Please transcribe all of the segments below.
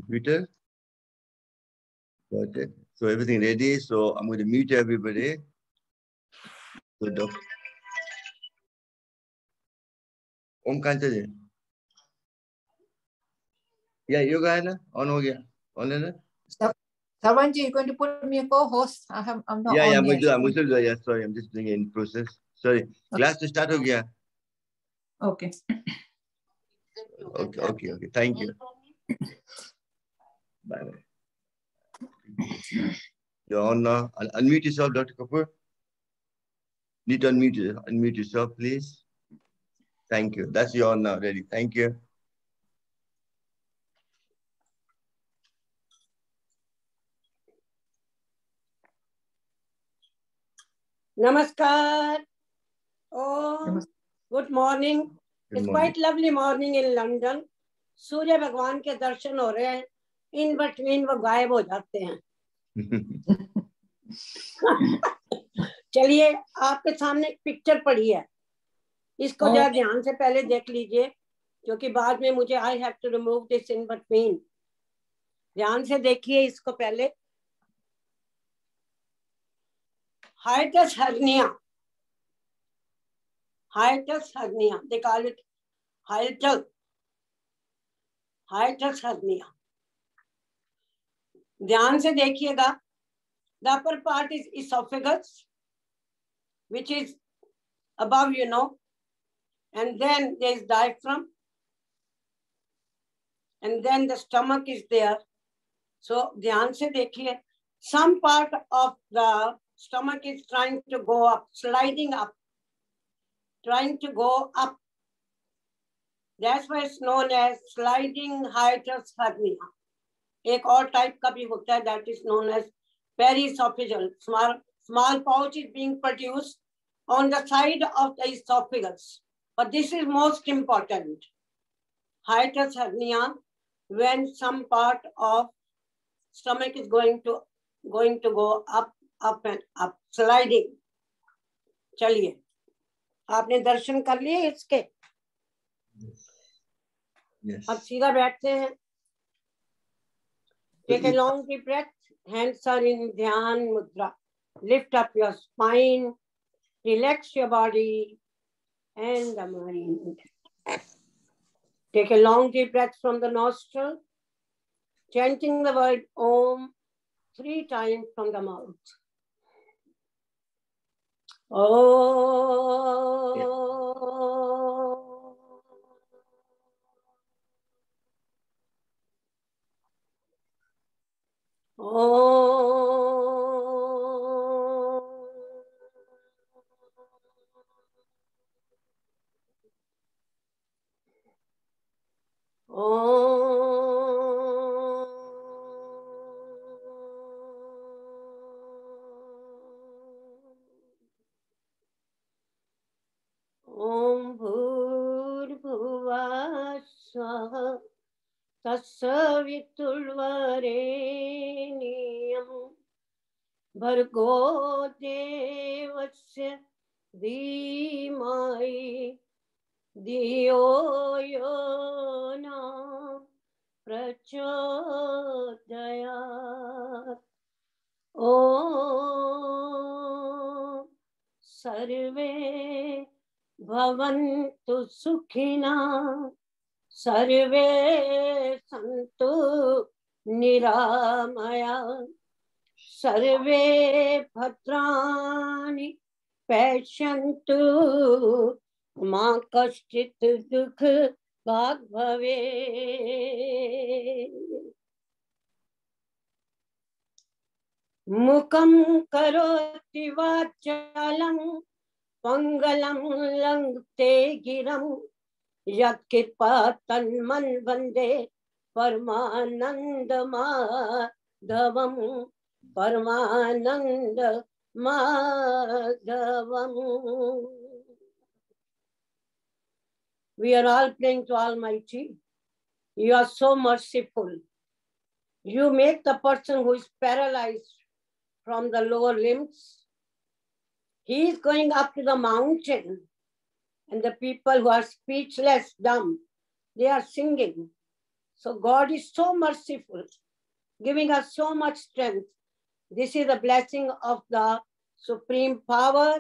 computer. Got it. So everything ready. So I'm going to mute everybody. So Om Kanta. Yeah, yoga hai na? On ho gaya. On hai na? Sarwanji, you're going to put me a co-host? I'm not yeah, on I'm yet. going to do it. Yeah, sorry, I'm just doing it in process. Sorry. Okay. Class to start ho gaya. Okay. Okay. Thank you. Bye. You're on now. Unmute yourself, Dr. Kapur. Need to unmute yourself, please. Thank you. That's you on now. Ready. Thank you. Namaskar. Oh, good morning. It's quite lovely morning in London. सूर्य भगवान के दर्शन हो रहे हैं. In between वो गायब हो जाते हैं. चलिए, आपके सामने एक पिक्चर पड़ी है. इसको जरा ध्यान से पहले देख लीजिए, क्योंकि बाद में मुझे I have to remove this in between. ध्यान से देखिए इसको पहले. Hiatal hernia. Hiatal hernia. They call it hiatal hernia. ध्यान से देखिएगा. The upper part is esophagus, which is above, and then there is diaphragm, and then the stomach is there. So ध्यान से देखिए. Some part of the stomach is trying to go up, sliding up, trying to go up. That's why it's known as sliding hiatal hernia. एक और type का भी होता है, that is known as periesophageal. Small pouch is being produced on the side of the esophagus. But this is most important. Hiatal hernia, when some part of stomach is going to go up and up, sliding. चलिए, आपने दर्शन कर लिए इसके? Yes. अब सीधा बैठते हैं. Take a long deep breath. Hands are in Dhyan Mudra. Lift up your spine. Relax your body and the mind. Take a long deep breath from the nostril. Chanting the word Om 3 times from the mouth. Om. Om Bhurbhuva Swaha Tassavitulvareniyam Bhargo Devasya Dhimai Dhiyo Yona Prachodayat. Om Sarve Bhavantu Sukhina Sarve Santu Niramaya Sarve Bhadrani Pashantu Ma Kashchit Dukh Bhag Bhave. Mukam Karoti Vachalam Pangalam Langte Giram Yat Kirpa Tanman Vande Paramananda Madhavam Paramananda Madhavam. We are all praying to Almighty. You are so merciful. You make the person who is paralyzed from the lower limbs. He is going up to the mountain, and the people who are speechless, dumb, they are singing. So God is so merciful, giving us so much strength. This is a blessing of the supreme power,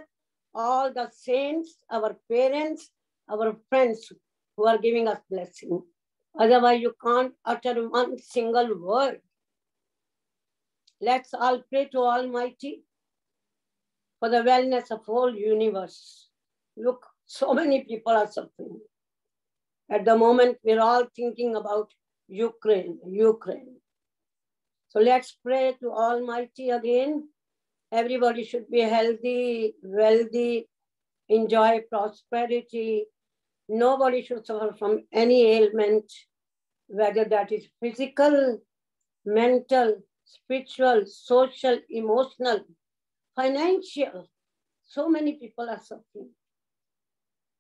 all the saints, our parents, our friends who are giving us blessing. Otherwise, you can't utter one single word. Let's all pray to Almighty for the wellness of whole universe. Look, so many people are suffering. At the moment, we're all thinking about Ukraine. So let's pray to Almighty again. Everybody should be healthy, wealthy, enjoy prosperity. Nobody should suffer from any ailment, whether that is physical, mental, spiritual, social, emotional, financial. So many people are suffering.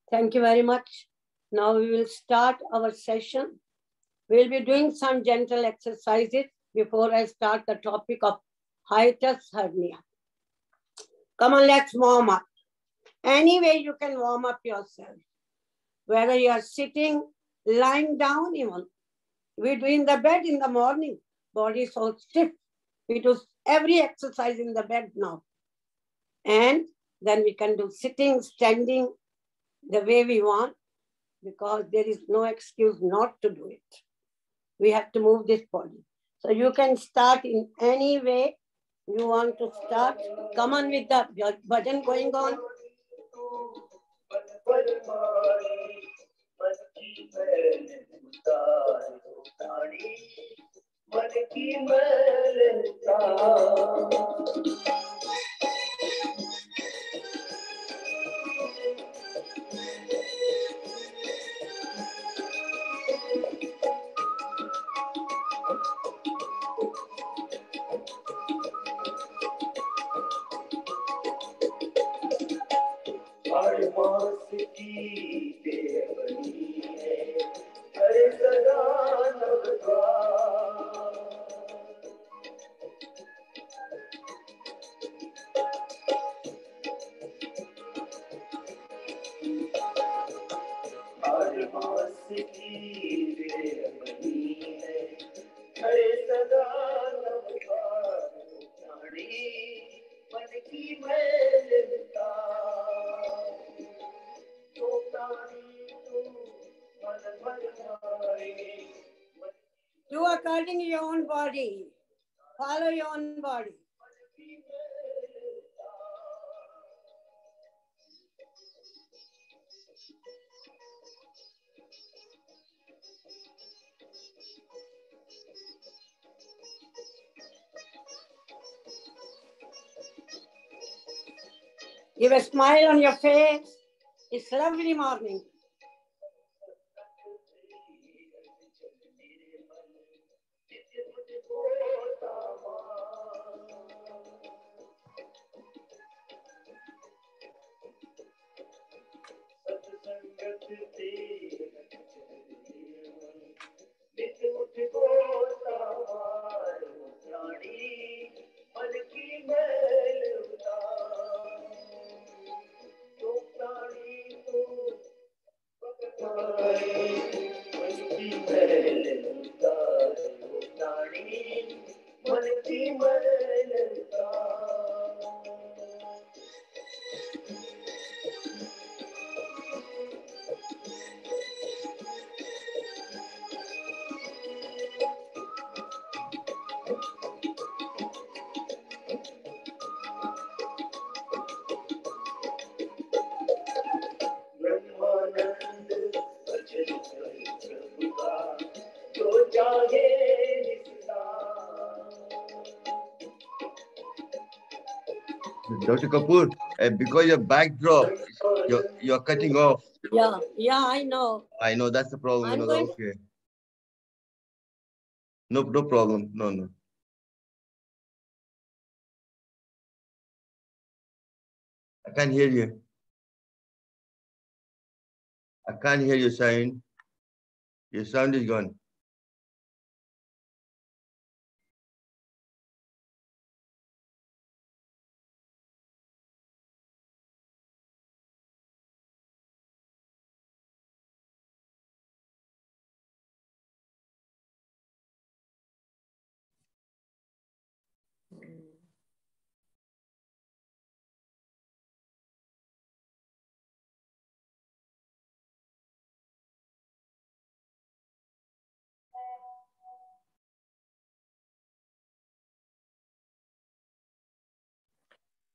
Thank you very much. Now we will start our session. We'll be doing some gentle exercises before I start the topic of hiatal hernia. Come on, let's warm up. Any way you can warm up yourself. Whether you are sitting, lying down even. We do in the bed in the morning. Body is so stiff. We do every exercise in the bed now. And then we can do sitting, standing, the way we want, because there is no excuse not to do it. We have to move this body. So you can start in any way you want to start. Come on with the bhajan going on. Do according to your own body. Follow your own body. Give a smile on your face. It's lovely morning. Dr. Kapur, because your backdrop, you're cutting off. Yeah, I know. I know that's the problem. I'm going okay. No problem. No. I can't hear you. I can't hear your sound. Your sound is gone.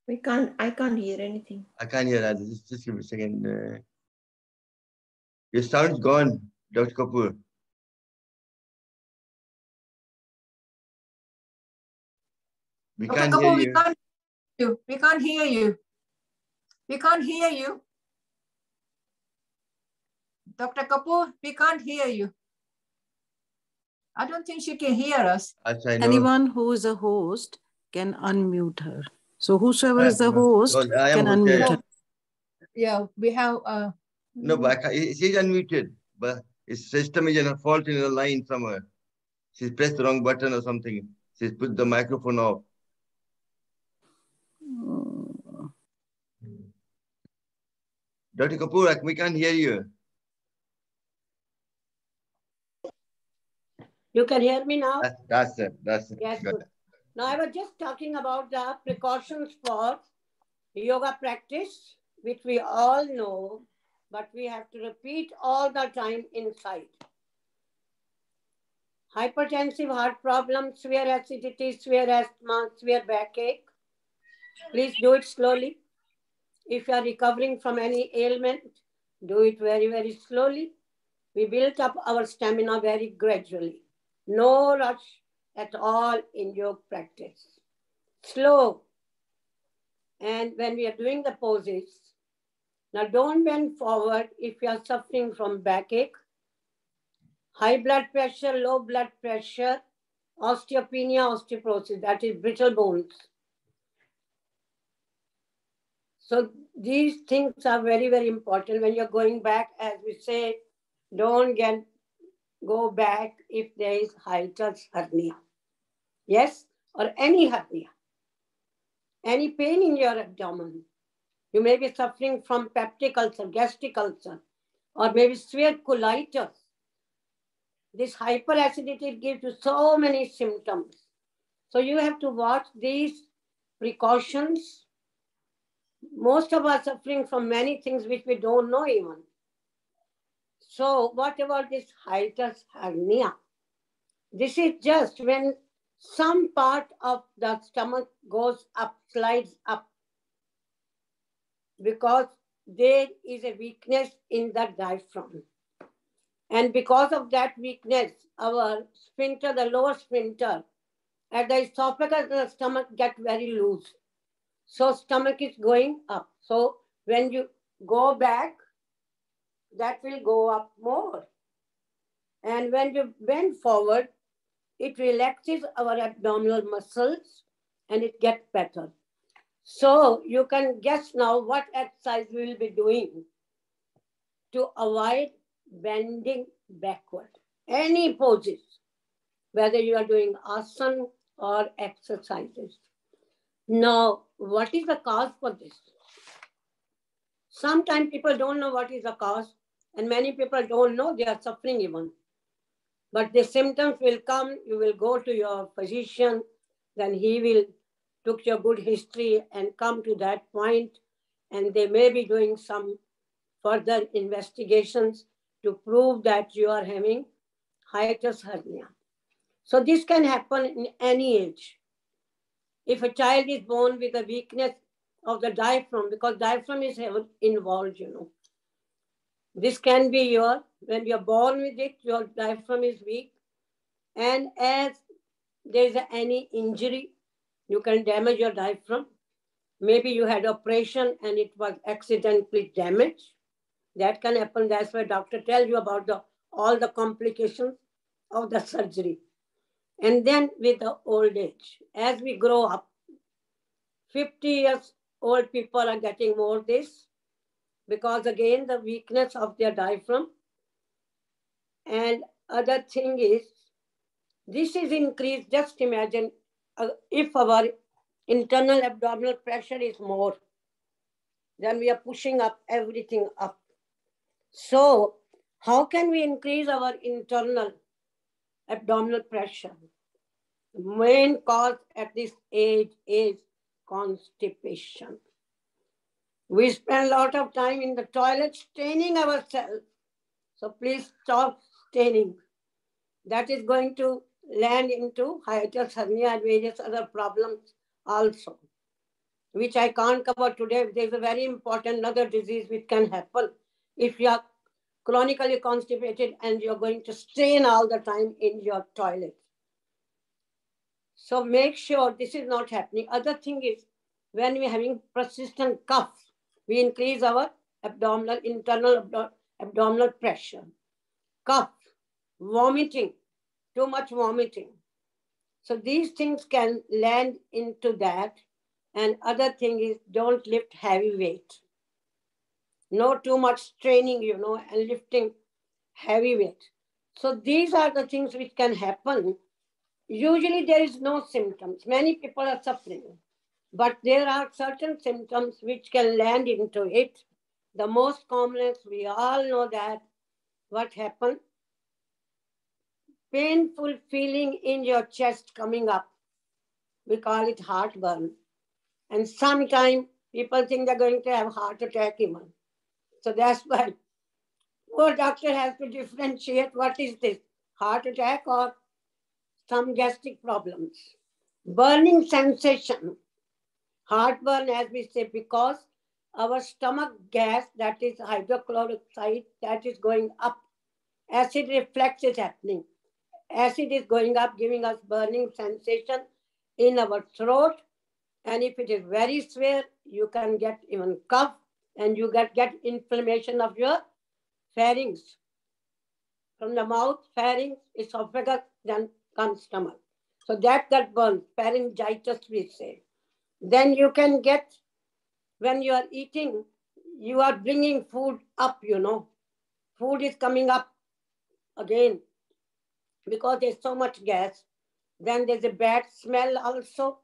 I can't hear anything. I can't hear that. Just give me a second. Your sound's gone, Dr. Kapur. We Dr. can't hear Kapur, you. we can't hear you. We can't hear you. Dr. Kapur, we can't hear you. I don't think she can hear us. As I know. Anyone who is a host can unmute her. So whosoever is the host I am can unmute her. Yeah, we have. No, but she's unmuted. But his system is in a fault in the line somewhere. She's pressed the wrong button or something. She's put the microphone off. Dr. Kapur, we can't hear you. You can hear me now? That's it. That's it. Yes, good. Now, I was just talking about the precautions for yoga practice, which we all know, but we have to repeat all the time inside. Hypertensive heart problems, severe acidity, severe asthma, severe backache. Please do it slowly. If you are recovering from any ailment, do it very, very slowly. We built up our stamina very gradually. No rush at all in yoga practice. Slow. And when we are doing the poses, now don't bend forward if you are suffering from backache, high blood pressure, low blood pressure, osteopenia, osteoporosis, that is brittle bones. So these things are very, very important when you're going back. As we say, don't go back if there is hiatal hernia. Yes? Or any hernia. Any pain in your abdomen. You may be suffering from peptic ulcer, gastric ulcer, or maybe severe colitis. This hyperacidity gives you so many symptoms. So you have to watch these precautions. Most of us are suffering from many things which we don't know even. So what about this hiatal hernia? This is just when some part of the stomach goes up, slides up, because there is a weakness in the diaphragm. And because of that weakness, our sphincter, the lower sphincter, at the esophagus and the stomach get very loose. So stomach is going up. So when you go back, that will go up more. And when you bend forward, it relaxes our abdominal muscles and it gets better. So you can guess now what exercise we will be doing to avoid bending backward. Any poses, whether you are doing asana or exercises. Now, what is the cause for this? Sometimes people don't know what is the cause, and many people don't know they are suffering even. But the symptoms will come, you will go to your physician, then he will took your good history and come to that point, and they may be doing some further investigations to prove that you are having hiatus hernia. So this can happen in any age. If a child is born with a weakness of the diaphragm, because diaphragm is involved, This can be when you're born with it, your diaphragm is weak. And as there is any injury, you can damage your diaphragm. Maybe you had operation and it was accidentally damaged. That can happen. That's why doctor tells you about all the complications of the surgery. And then with the old age, as we grow up, 50 years old people are getting more this, because again, the weakness of their diaphragm. And other thing is, this is increased. Just imagine if our internal abdominal pressure is more, then we are pushing up everything up. So how can we increase our internal abdominal pressure? The main cause at this age is constipation. We spend a lot of time in the toilet staining ourselves. So please stop staining. That is going to land into hiatus hernia and various other problems also. which I can't cover today. There's a very important another disease which can happen if you are chronically constipated and you're going to strain all the time in your toilet. So make sure this is not happening. Other thing is, when we're having persistent cough, we increase our internal abdominal pressure. Cough, vomiting, too much vomiting. So these things can land into that. And other thing is, don't lift heavy weight. No too much straining, and lifting heavy weight. So these are the things which can happen. Usually there is no symptoms. Many people are suffering. But there are certain symptoms which can land into it. The most commonest, we all know that what happened. Painful feeling in your chest coming up. We call it heartburn. And sometimes people think they're going to have heart attack even. So that's why poor doctor has to differentiate what is this, heart attack or some gastric problems. Burning sensation, heartburn as we say, because our stomach gas, that is hydrochloric acid, that is going up. Acid reflux is happening. Acid is going up, giving us burning sensation in our throat. And if it is very severe, you can get even cough and you get inflammation of your pharynx. From the mouth, pharynx, esophagus, then comes stomach. So that burns, pharyngitis we say. Then you can get, when you are eating, you are bringing food up, Food is coming up again because there's so much gas. Then there's a bad smell also.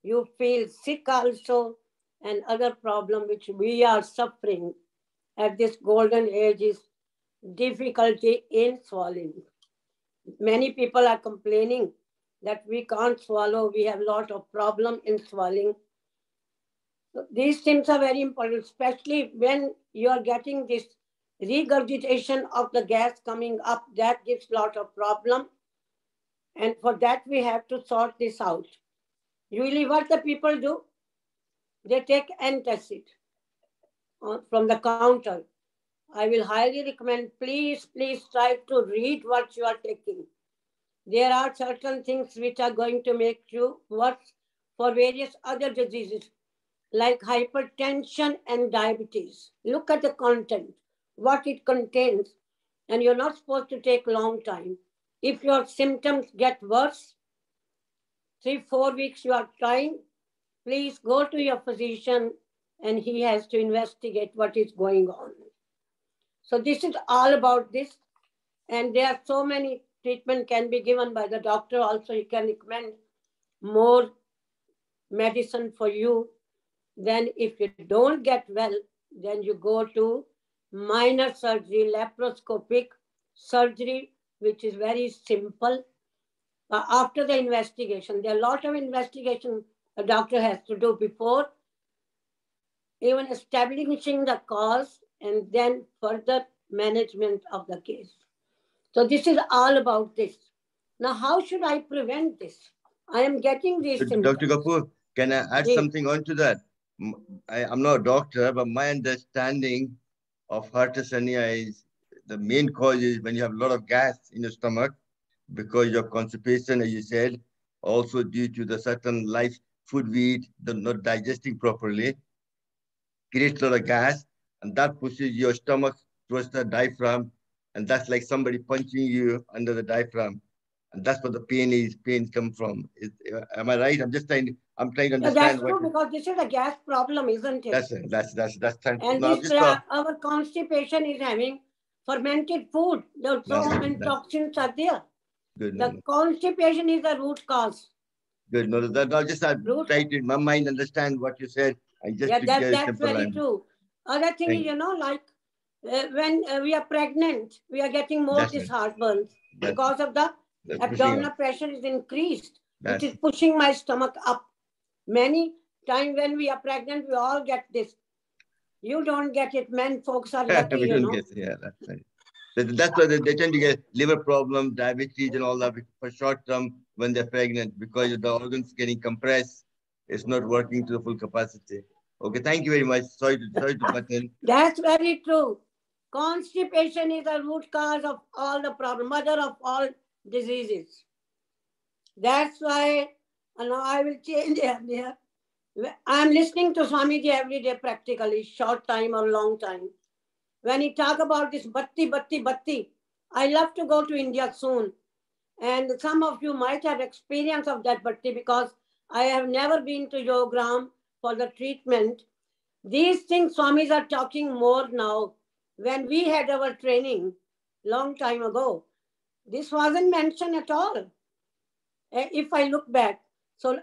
You feel sick also. And other problem which we are suffering at this golden age is difficulty in swallowing. Many people are complaining that we can't swallow. We have a lot of problem in swallowing. So these things are very important, especially when you are getting this regurgitation of the gas coming up. That gives a lot of problem. And for that, we have to sort this out. Usually what the people do, they take antacid from the counter. I will highly recommend, please try to read what you are taking. There are certain things which are going to make you worse for various other diseases, like hypertension and diabetes. Look at the content, what it contains, and you're not supposed to take long time. If your symptoms get worse, 3-4 weeks you are trying, please go to your physician and he has to investigate what is going on. So this is all about this. And there are so many treatment can be given by the doctor. Also, he can recommend more medicine for you. Then if you don't get well, then you go to minor surgery, laparoscopic surgery, which is very simple. After the investigation, there are a lot of investigation a doctor has to do before even establishing the cause and then further management of the case. So this is all about this. Now, how should I prevent this? I am getting these symptoms. Dr. Kapur, can I add something on to that? I'm not a doctor, but my understanding of Hiatal Hernia is the main cause is when you have a lot of gas in your stomach because of constipation, as you said, also due to the certain food we eat, not digesting properly, creates a lot of gas, and that pushes your stomach towards the diaphragm, and that's like somebody punching you under the diaphragm. And that's what the pains come from. Am I right? I'm trying to understand. That's true, because this is a gas problem, isn't it? That's it. That's time. And no, our constipation is having fermented food. So many toxins are there. Good. The constipation is the root cause. Good. No, I'll just try to, in my mind, understand what you said. That's very true. Other thing is, like when we are pregnant, we are getting more this heartburn because of the abdominal pressure is increased, which is pushing my stomach up. Many times when we are pregnant, we all get this. You don't get it. Men folks are lucky, Yeah, that's right. That's why they tend to get liver problems, diabetes, and all that for short term when they're pregnant because the organs getting compressed it's not working to the full capacity. Okay, thank you very much. Sorry to butt in. That's very true. Constipation is the root cause of all the problems, mother of all diseases. That's why now I will change here. I'm listening to Swamiji every day practically, short time or long time. When he talk about this bhatti, I love to go to India soon. And some of you might have experience of that bhatti because I have never been to Yogram for the treatment. These things Swamis are talking more now. When we had our training long time ago, this wasn't mentioned at all. If I look back, so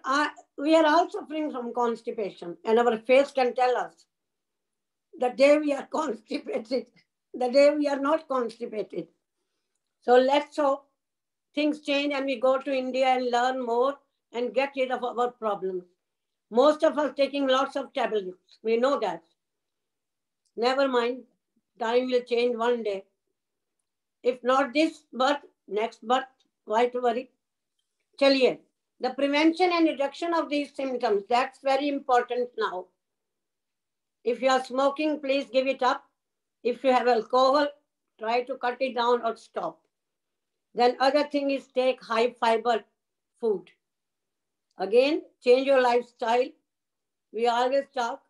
we are all suffering from constipation, and our face can tell us the day we are constipated, the day we are not constipated. So let's hope things change and we go to India and learn more and get rid of our problems. Most of us taking lots of tablets. We know that. Never mind. Time will change one day. If not this birth, next birth, why to worry? Chaliye. The prevention and reduction of these symptoms, that's very important now. If you are smoking, please give it up. If you have alcohol, try to cut it down or stop. Then other thing is take high fiber food. Again, change your lifestyle. We always talk.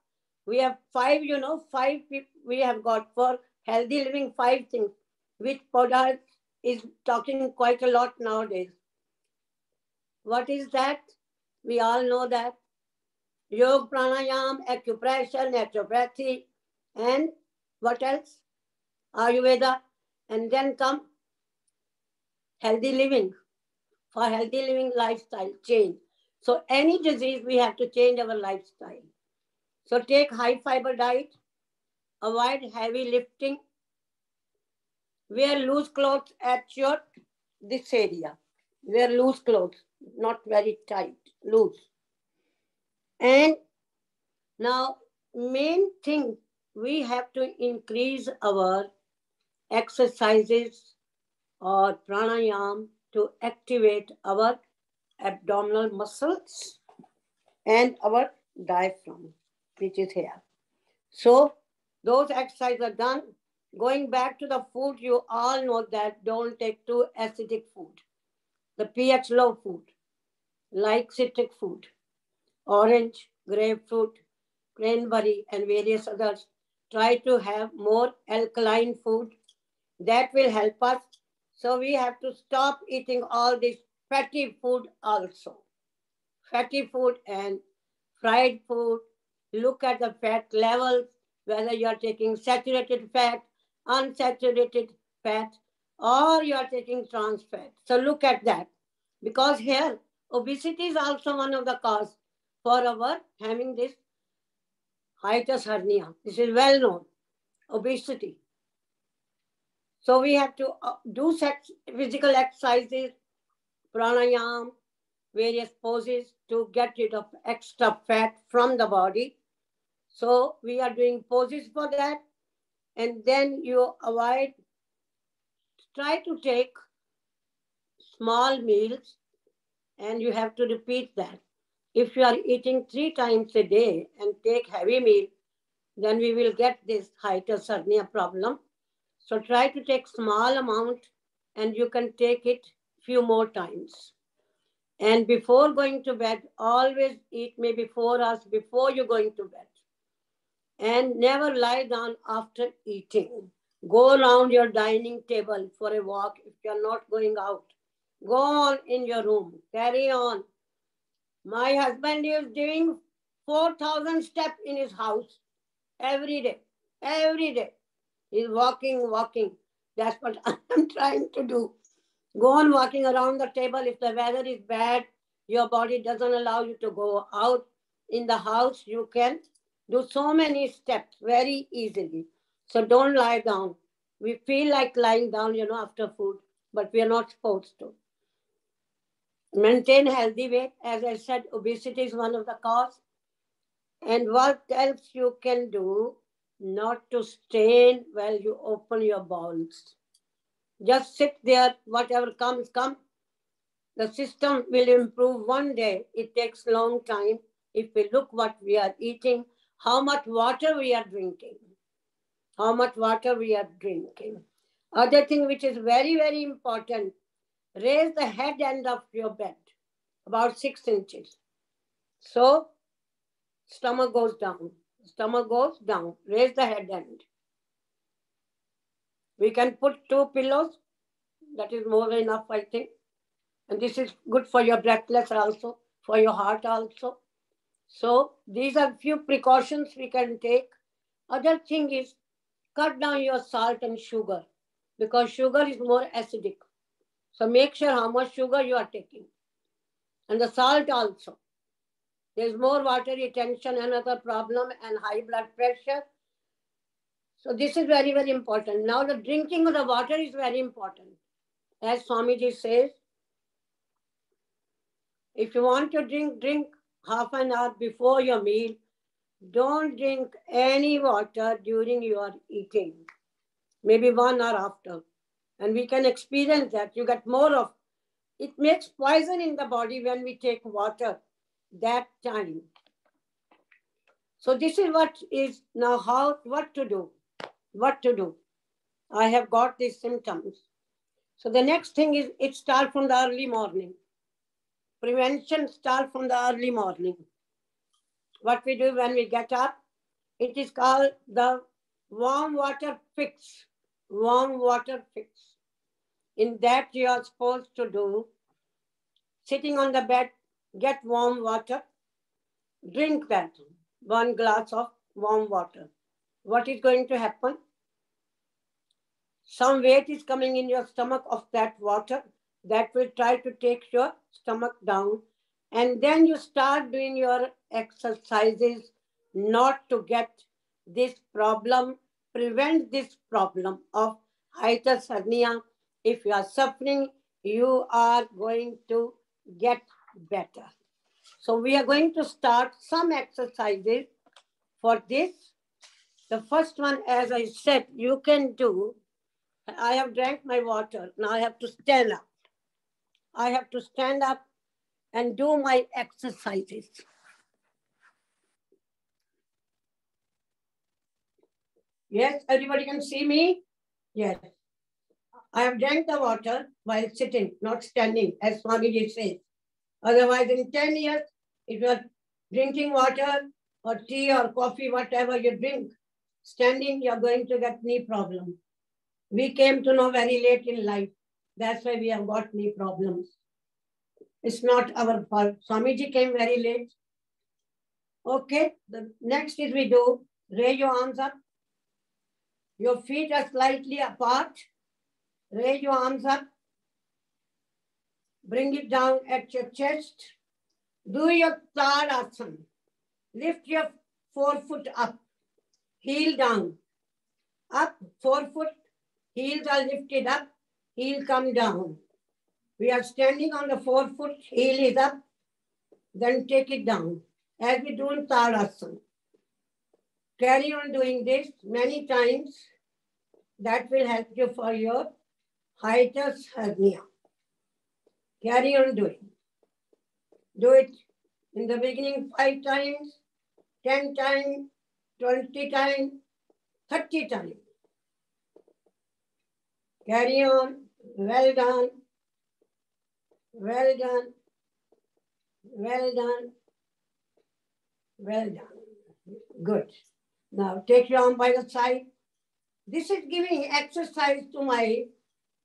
We have five people we have got for healthy living, 5 things, which Podar is talking quite a lot nowadays. What is that? We all know that. Yoga, pranayama, acupressure, naturopathy, and what else? Ayurveda. And then come healthy living. For healthy living lifestyle change. So any disease, we have to change our lifestyle. So take high fiber diet, avoid heavy lifting, wear loose clothes at this area. Wear loose clothes, not very tight, loose. And now main thing, we have to increase our exercises or pranayama to activate our abdominal muscles and our diaphragm, which is here. So those exercises are done. Going back to the food, you all know that don't take too acidic food. The pH low food, like citric food, orange, grapefruit, cranberry, and various others. Try to have more alkaline food. That will help us. So we have to stop eating all this fatty food also. Fatty food and fried food. Look at the fat levels, whether you are taking saturated fat, unsaturated fat, or you are taking trans fat. So look at that. Because here, obesity is also one of the cause for our having this hiatus hernia. This is well known, obesity. So we have to do physical exercises, pranayama, various poses to get rid of extra fat from the body. So we are doing poses for that. And then you avoid, try to take small meals, and you have to repeat that. If you are eating 3 times a day and take heavy meal, then we will get this hiatus hernia problem. So try to take small amount and you can take it few more times. And before going to bed, always eat maybe 4 hours before you're going to bed. And never lie down after eating. Go around your dining table for a walk if you're not going out. Go on in your room. Carry on. My husband is doing 4,000 steps in his house every day. Every day. He's walking. That's what I'm trying to do. Go on walking around the table. If the weather is bad, your body doesn't allow you to go out. In the house, you can do so many steps very easily. So don't lie down. We feel like lying down, after food, but we are not supposed to. Maintain healthy weight. As I said, obesity is one of the cause. And what else you can do? Not to strain while you open your bowels. Just sit there, whatever comes, come. The system will improve one day. It takes long time. if we look what we are eating, how much water we are drinking. How much water we are drinking. Other thing which is very, very important, raise the head end of your bed, about 6 inches. So, stomach goes down. Stomach goes down. Raise the head end. We can put 2 pillows. That is more than enough, I think. And this is good for your breathless also, for your heart also. So, these are few precautions we can take. Other thing is, cut down your salt and sugar, because sugar is more acidic. So make sure how much sugar you are taking. And the salt also. There is more water retention, another problem, and high blood pressure. So this is very, very important. Now the drinking of the water is very important. As Swamiji says, if you want to drink half an hour before your meal. Don't drink any water during your eating. Maybe 1 hour after. And we can experience that. You get more of. It makes poison in the body when we take water that time. So this is what is now what to do. What to do. I have got these symptoms. So the next thing is it starts from the early morning. Prevention starts from the early morning. What we do when we get up, it is called the warm water fix. Warm water fix. In that you are supposed to do, sitting on the bed, get warm water, drink that, 1 glass of warm water. What is going to happen? Some weight is coming in your stomach of that water that will try to take your stomach down. And then you start doing your exercises not to get this problem, prevent this problem of hiatal hernia. If you are suffering, you are going to get better. So we are going to start some exercises for this. The first one, as I said, you can do. I have drank my water. Now I have to stand up. I have to stand up and do my exercises. Yes, everybody can see me? Yes. I have drank the water while sitting, not standing, as Swamiji says. Otherwise, in 10 years, if you are drinking water or tea or coffee, whatever you drink, standing, you are going to get knee problem. We came to know very late in life. That's why we have got knee problems. It's not our fault. Swamiji came very late. Okay, the next is we do, raise your arms up. Your feet are slightly apart. Raise your arms up. Bring it down at your chest. Do your Tarasana. Lift your forefoot up. Heel down. Up, forefoot. Heels are lifted up. Heel come down. We are standing on the forefoot. Heel is up. Then take it down. As we do in Tarasana. Carry on doing this many times. That will help you for your hiatal hernia. Carry on doing. Do it in the beginning 5 times, 10 times, 20 times, 30 times. Carry on. Well done. Well done. Well done. Well done. Good. Now take your arm by the side. This is giving exercise to my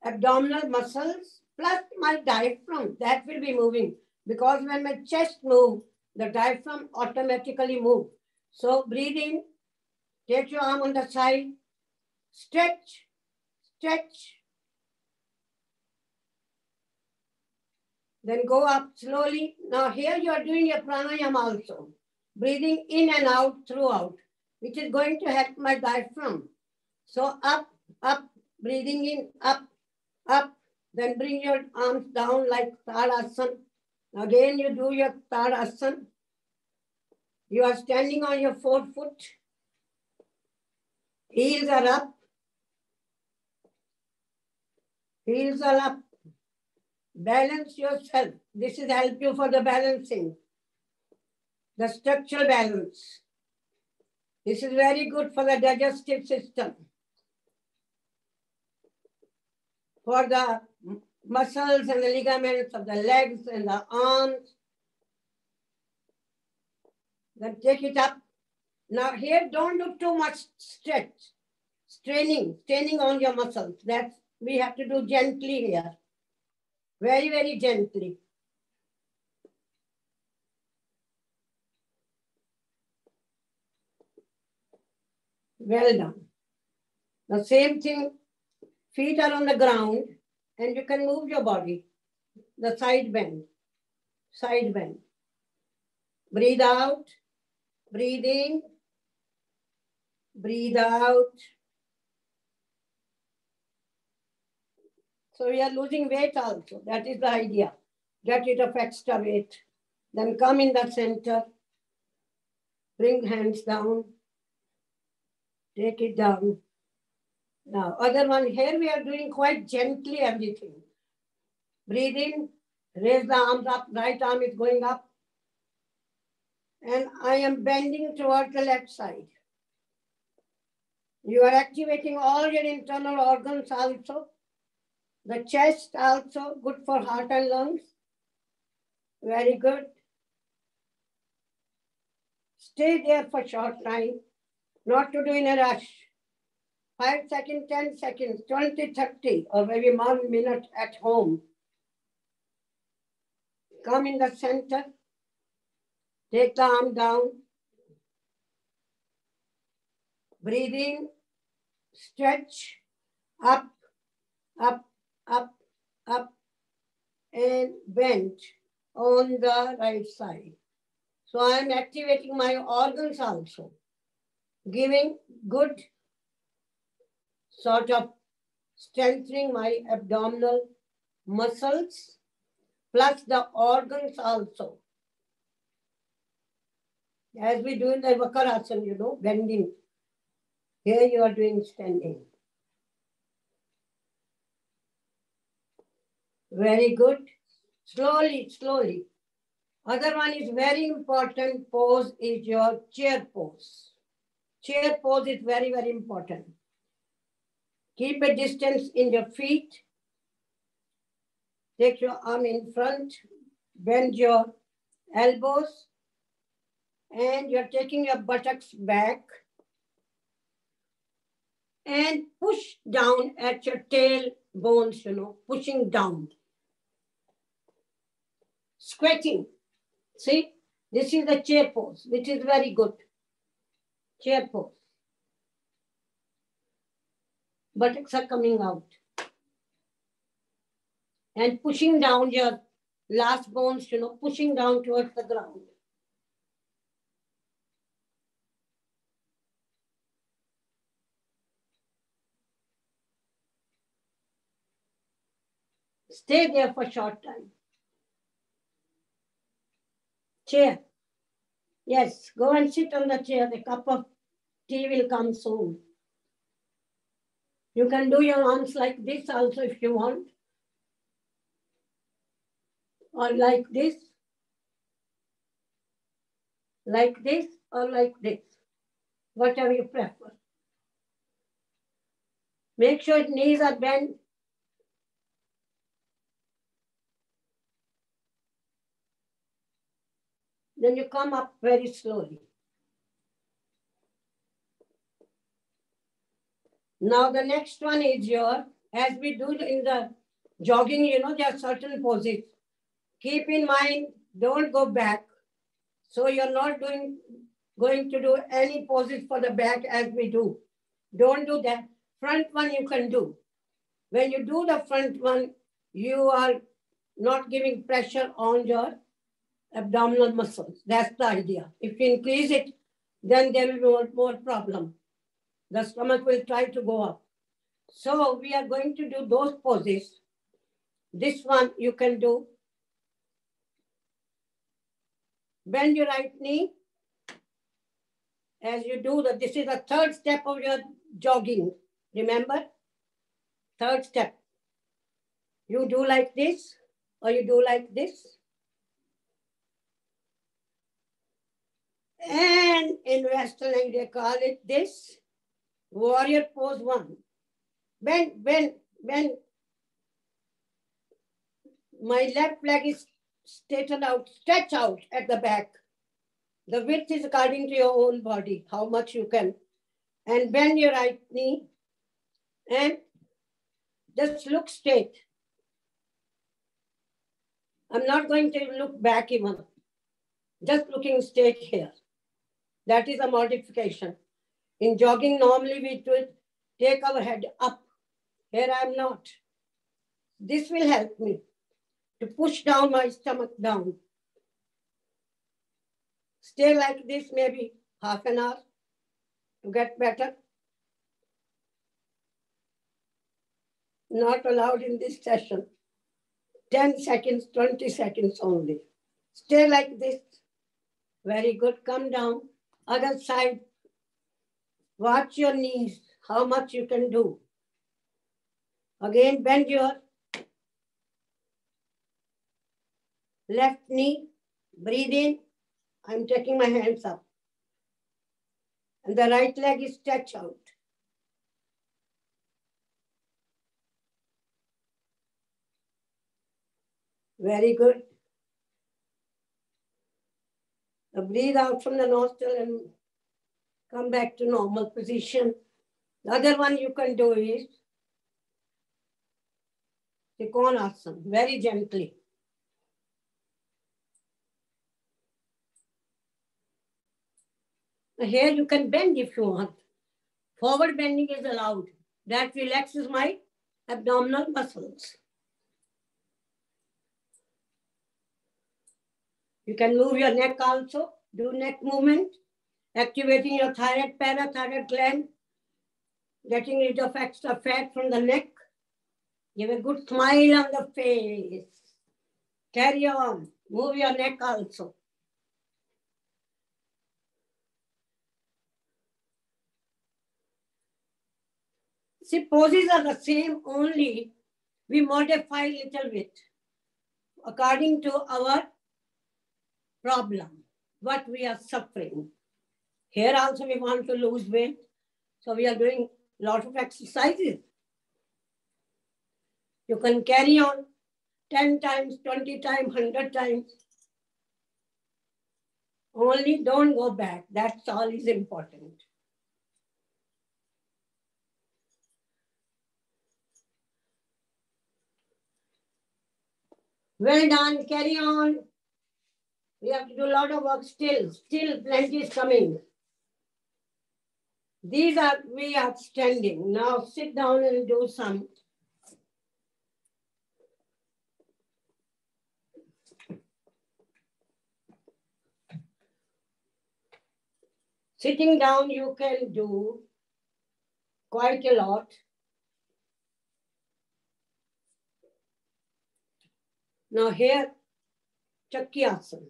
abdominal muscles plus my diaphragm. That will be moving because when my chest moves, the diaphragm automatically moves. So breathe in. Take your arm on the side. Stretch. Stretch. Then go up slowly. Now here you are doing your pranayama also. Breathing in and out throughout, which is going to help my diaphragm. So up, up, breathing in, up, up. Then bring your arms down like Tarasana. Again you do your Tarasana. You are standing on your forefoot. Heels are up. Heels are up. Balance yourself. This is help you for the balancing. the structural balance. This is very good for the digestive system, for the muscles and the ligaments of the legs and the arms. Then take it up. Now here, don't do too much stretch, straining on your muscles. That's, we have to do gently here. Very, very gently. Well done. The same thing, feet are on the ground and you can move your body. The side bend, side bend. Breathe out, breathe in, breathe out. So we are losing weight also. That is the idea. Get rid of extra weight. Then come in the center. Bring hands down. Take it down. Now, other one here we are doing quite gently everything. Breathe in. Raise the arms up. Right arm is going up. And I am bending towards the left side. You are activating all your internal organs also. The chest also, good for heart and lungs. Very good. Stay there for short time, not to do in a rush. 5 seconds, 10 seconds, 20, 30, or maybe 1 minute at home. Come in the center. Take the arm down. Breathe in, stretch, up, up, up, up, and bend on the right side. So I am activating my organs also, giving good sort of strengthening my abdominal muscles, plus the organs also. As we do in the Makarasana, you know, bending. Here you are doing standing. Very good. Slowly, slowly. Other one is very important pose is your chair pose. Chair pose is very, very important. Keep a distance in your feet. Take your arm in front. Bend your elbows. And you're taking your buttocks back. And push down at your tail bones, you know, pushing down. Squatting. See, this is the chair pose, which is very good. Chair pose. Buttocks are coming out. And pushing down your last bones, you know, pushing down towards the ground. Stay there for a short time. Chair. Yes, go and sit on the chair. The cup of tea will come soon. You can do your arms like this also if you want. Or like this. Like this or like this. Whatever you prefer. Make sure knees are bent. Then you come up very slowly. Now the next one is your, as we do in the jogging, you know, there are certain poses. Keep in mind, don't go back. So you're not going to do any poses for the back as we do. Don't do that. Front one you can do. When you do the front one, you are not giving pressure on your abdominal muscles. That's the idea. If you increase it, then there will be more problem. The stomach will try to go up. So we are going to do those poses. This one you can do. Bend your right knee. As you do that, this is the third step of your jogging. Remember? Third step. You do like this or you do like this. And in Western they call it this warrior pose 1. Bend. My left leg is straightened out, stretch out at the back. The width is according to your own body, how much you can. And bend your right knee and just look straight. I'm not going to look back even. Just looking straight here. That is a modification. In jogging, normally we do it, take our head up. Here I am not. This will help me to push down my stomach down. Stay like this maybe half an hour to get better. Not allowed in this session. 10 seconds, 20 seconds only. Stay like this. Very good. Come down. Other side. Watch your knees, how much you can do. Again, bend your left knee. Breathe in. I'm taking my hands up. And the right leg is stretched out. Very good. Now breathe out from the nostril and come back to normal position. The other one you can do is Asana, very gently. Now here you can bend if you want. Forward bending is allowed. That relaxes my abdominal muscles. You can move your neck also, do neck movement, activating your thyroid, parathyroid gland, getting rid of extra fat from the neck. Give a good smile on the face. Carry on. Move your neck also. See, poses are the same, only we modify a little bit according to our problem, what we are suffering. Here also we want to lose weight, so we are doing a lot of exercises. You can carry on 10 times, 20 times, 100 times. Only don't go back. That's all is important. Well done. Carry on. We have to do a lot of work still. Still plenty is coming. These are, we are standing. Now sit down and do some. Sitting down, you can do quite a lot. Now here, Asana.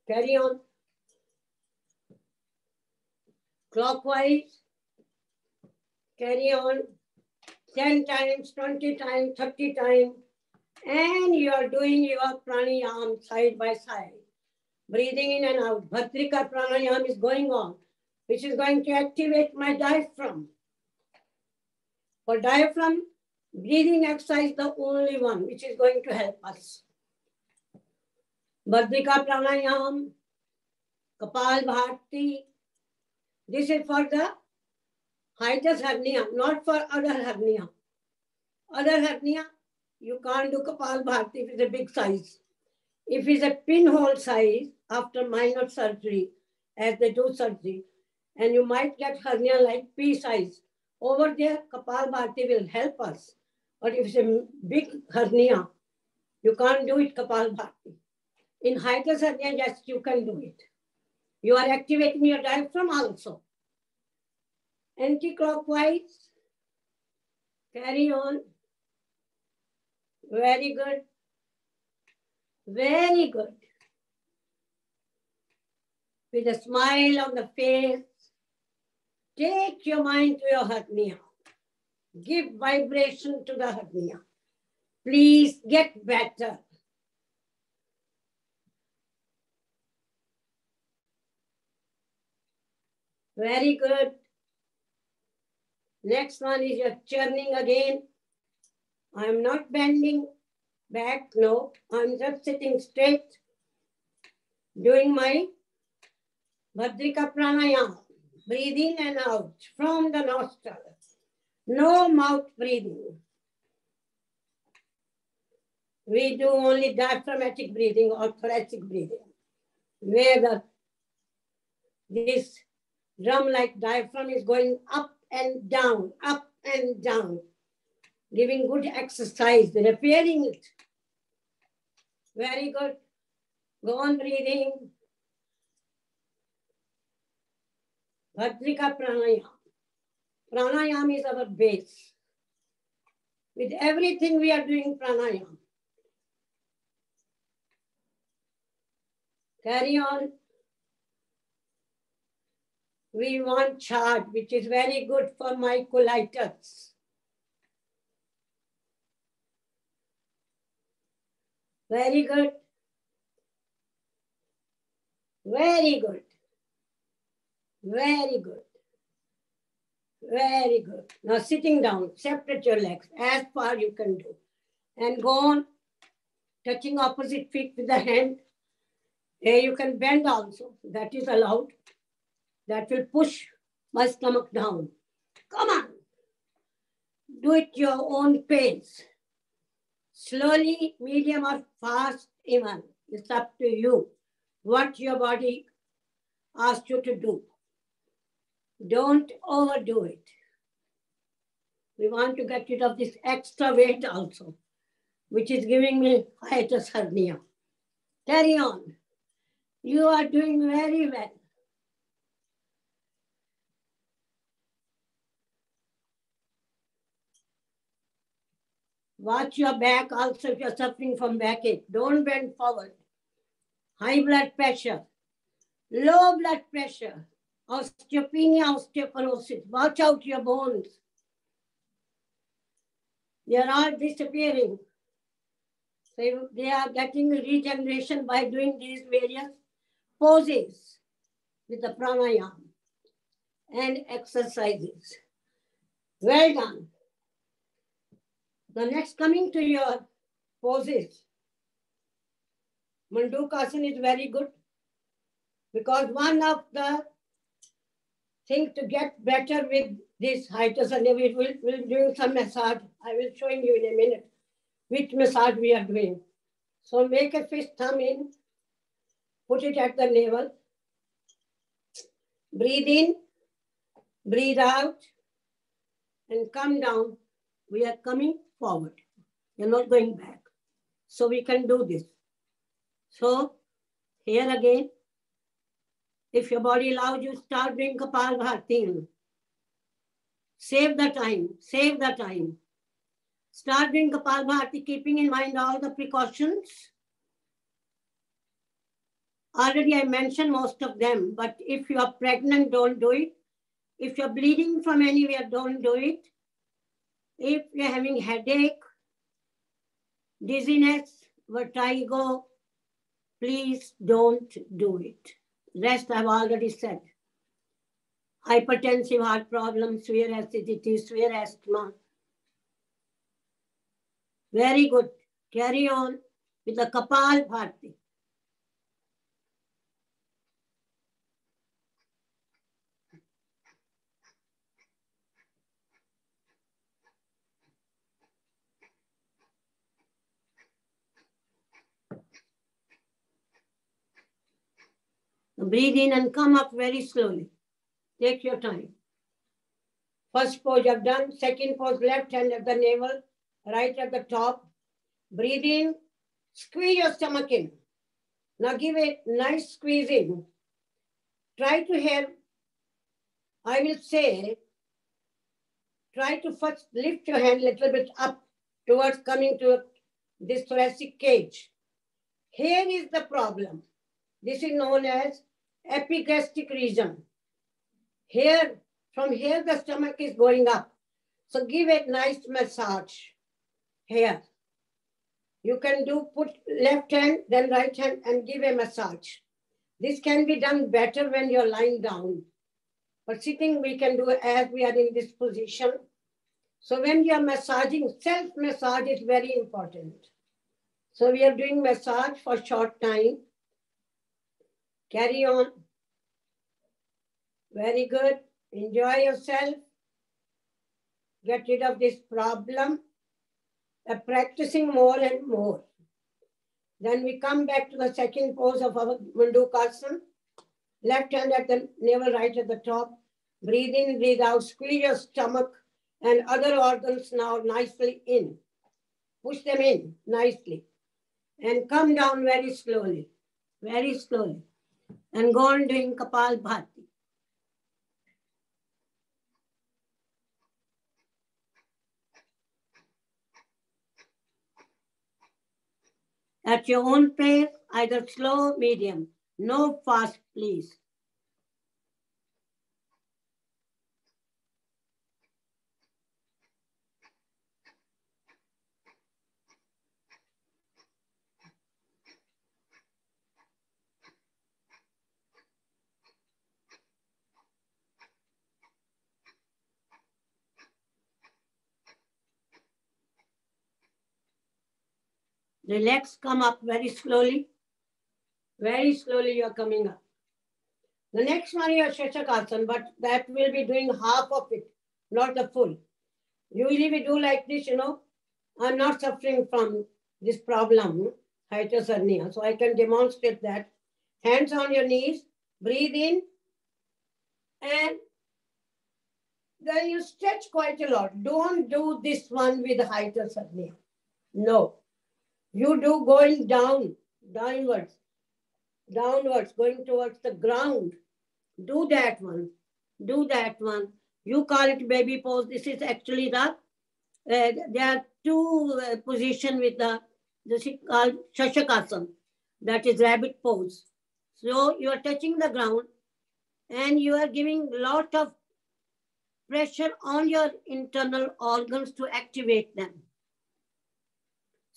Carry on. Clockwise. Carry on. 10 times, 20 times, 30 times. And you are doing your pranayama side by side. Breathing in and out. Bhastrika Pranayama is going on, which is going to activate my diaphragm. For diaphragm, breathing exercise is the only one which is going to help us. Bhastrika Pranayama, Kapal Bharti. This is for the hiatus hernia, not for other hernia. Other hernia, you can't do Kapal Bharti if it's a big size. If it's a pinhole size after minor surgery, as they do surgery, and you might get hernia like pea size, over there Kapal Bharti will help us. But if it's a big hernia, you can't do it Kapal Bharti. In hiatus hernia, yes, you can do it. You are activating your diaphragm also. Anti-clockwise. Carry on. Very good. Very good. With a smile on the face, take your mind to your hernia. Give vibration to the hernia. Please get better. Very good. Next one is your churning again. I am not bending back, no. I'm just sitting straight, doing my Bhadrika Pranayama. Breathe in and out from the nostrils. No mouth breathing. We do only diaphragmatic breathing or thoracic breathing, where this drum-like diaphragm is going up and down, giving good exercise, repairing it. Very good. Go on breathing. Bhadrika Pranayama. Pranayama is our base. With everything we are doing pranayama. Carry on. We want chart, which is very good for my colitis. Very good. Very good. Very good. Very good. Now sitting down, separate your legs as far you can do. And go on, touching opposite feet with the hand. Here you can bend also. That is allowed. That will push my stomach down. Come on. Do it your own pace. Slowly, medium or fast even. It's up to you. What your body asks you to do. Don't overdo it. We want to get rid of this extra weight also, which is giving me hiatus hernia. Carry on. You are doing very well. Watch your back also if you're suffering from backache. Don't bend forward. High blood pressure, low blood pressure, osteopenia, osteoporosis. Watch out your bones. They are all disappearing. So they are getting regeneration by doing these various poses with the pranayama and exercises. Well done. The next, coming to your poses. Mandukasana is very good because one of the things to get better with this hiatus hernia, we'll do some massage. I will show you in a minute which massage we are doing. So make a fist thumb in, put it at the navel. Breathe in, breathe out, and come down. We are coming forward. You're not going back. So we can do this. So here again, if your body allows you, start doing Kapalbhati. Save the time, save the time. Start doing Kapalbhati, keeping in mind all the precautions. Already I mentioned most of them, but if you are pregnant, don't do it. If you're bleeding from anywhere, don't do it. If you're having headache, dizziness, vertigo, please don't do it. Rest I've already said. Hypertensive heart problems, severe acidity, severe asthma. Very good. Carry on with the Kapalbhati. Breathe in and come up very slowly. Take your time. First pose you have done. Second pose, left hand at the navel, right at the top. Breathe in. Squeeze your stomach in. Now give a nice squeeze in. Try to have, I will say, try to first lift your hand a little bit up towards coming to this thoracic cage. Here is the problem. This is known as epigastric region. Here, from here the stomach is going up. So give a nice massage here. You can do put left hand, then right hand and give a massage. This can be done better when you're lying down. But sitting we can do as we are in this position. So when you are massaging, self-massage is very important. So we are doing massage for short time. Carry on. Very good. Enjoy yourself. Get rid of this problem. Practicing more and more. Then we come back to the second pose of our Mandukasana. Left hand at the navel, right at the top. Breathe in, breathe out. Squeeze your stomach and other organs now nicely in. Push them in nicely. And come down very slowly. Very slowly. And go on doing Kapalbhati. At your own pace, either slow, medium. No fast, please. The legs come up very slowly. Very slowly you are coming up. The next one is Shashakasana, but that will be doing half of it, not the full. Usually we do like this, I'm not suffering from this problem, Hiatal Hernia, so I can demonstrate that. Hands on your knees, breathe in, and then you stretch quite a lot. Don't do this one with Hiatal Hernia. No. You do going down, downwards, going towards the ground. Do that one. Do that one. You call it baby pose. This is actually there are two positions with this is called Shashakasana. That is rabbit pose. So you are touching the ground and you are giving a lot of pressure on your internal organs to activate them.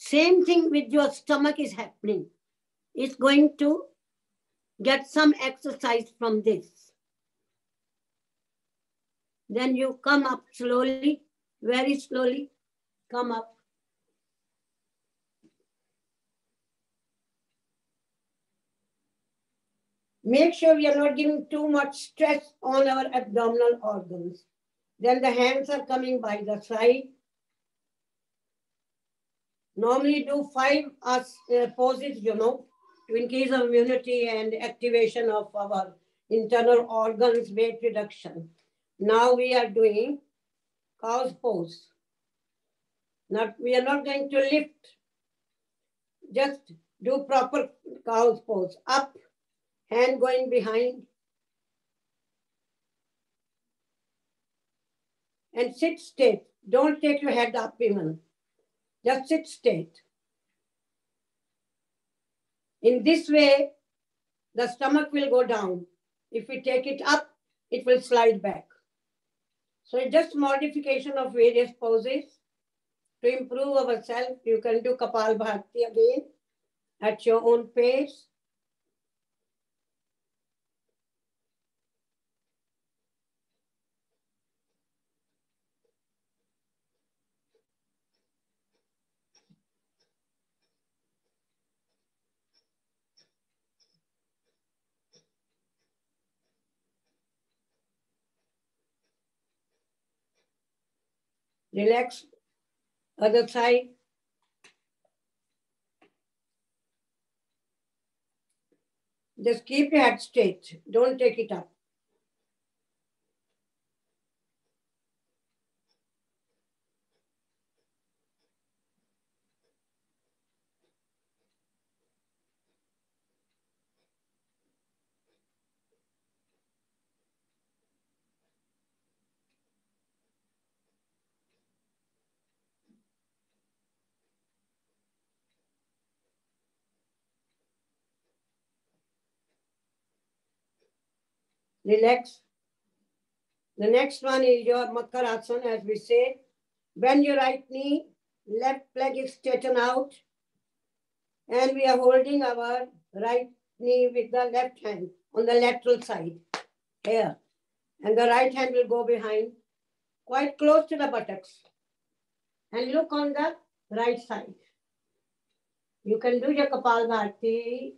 Same thing with your stomach is happening. It's going to get some exercise from this. Then you come up slowly, very slowly, come up. Make sure we are not giving too much stress on our abdominal organs. Then the hands are coming by the side. Normally do 5 poses, to increase our immunity and activation of our internal organs, weight reduction. Now we are doing cow's pose. We are not going to lift. Just do proper cow's pose. Up, hand going behind. And sit straight. Don't take your head up even. Just sit straight. In this way, the stomach will go down. If we take it up, it will slide back. So it's just modification of various poses. To improve ourselves, you can do Kapalbhati again at your own pace. Relax, other side. Just keep your head straight. Don't take it up. Relax. The next one is your Makarasana, as we say. Bend your right knee, left leg is straightened out. And we are holding our right knee with the left hand on the lateral side. Here. And the right hand will go behind, quite close to the buttocks. And look on the right side. You can do your Kapalbhati.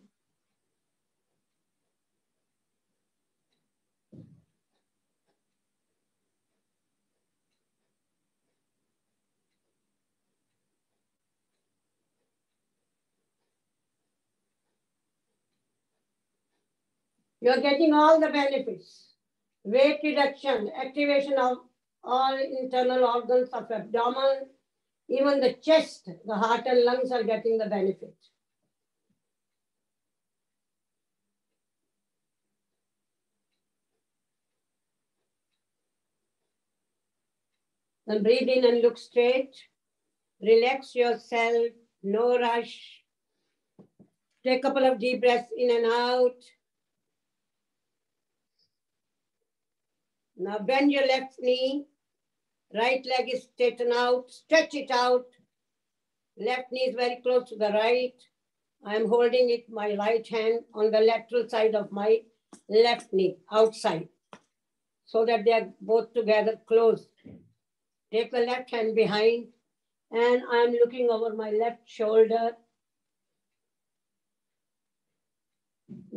You're getting all the benefits. Weight reduction, activation of all internal organs of abdomen, even the chest, the heart and lungs are getting the benefit. Then breathe in and look straight. Relax yourself, no rush. Take a couple of deep breaths in and out. Now bend your left knee. Right leg is straightened out. Stretch it out. Left knee is very close to the right. I am holding it, my right hand on the lateral side of my left knee, outside, so that they are both together close. Take the left hand behind, and I am looking over my left shoulder.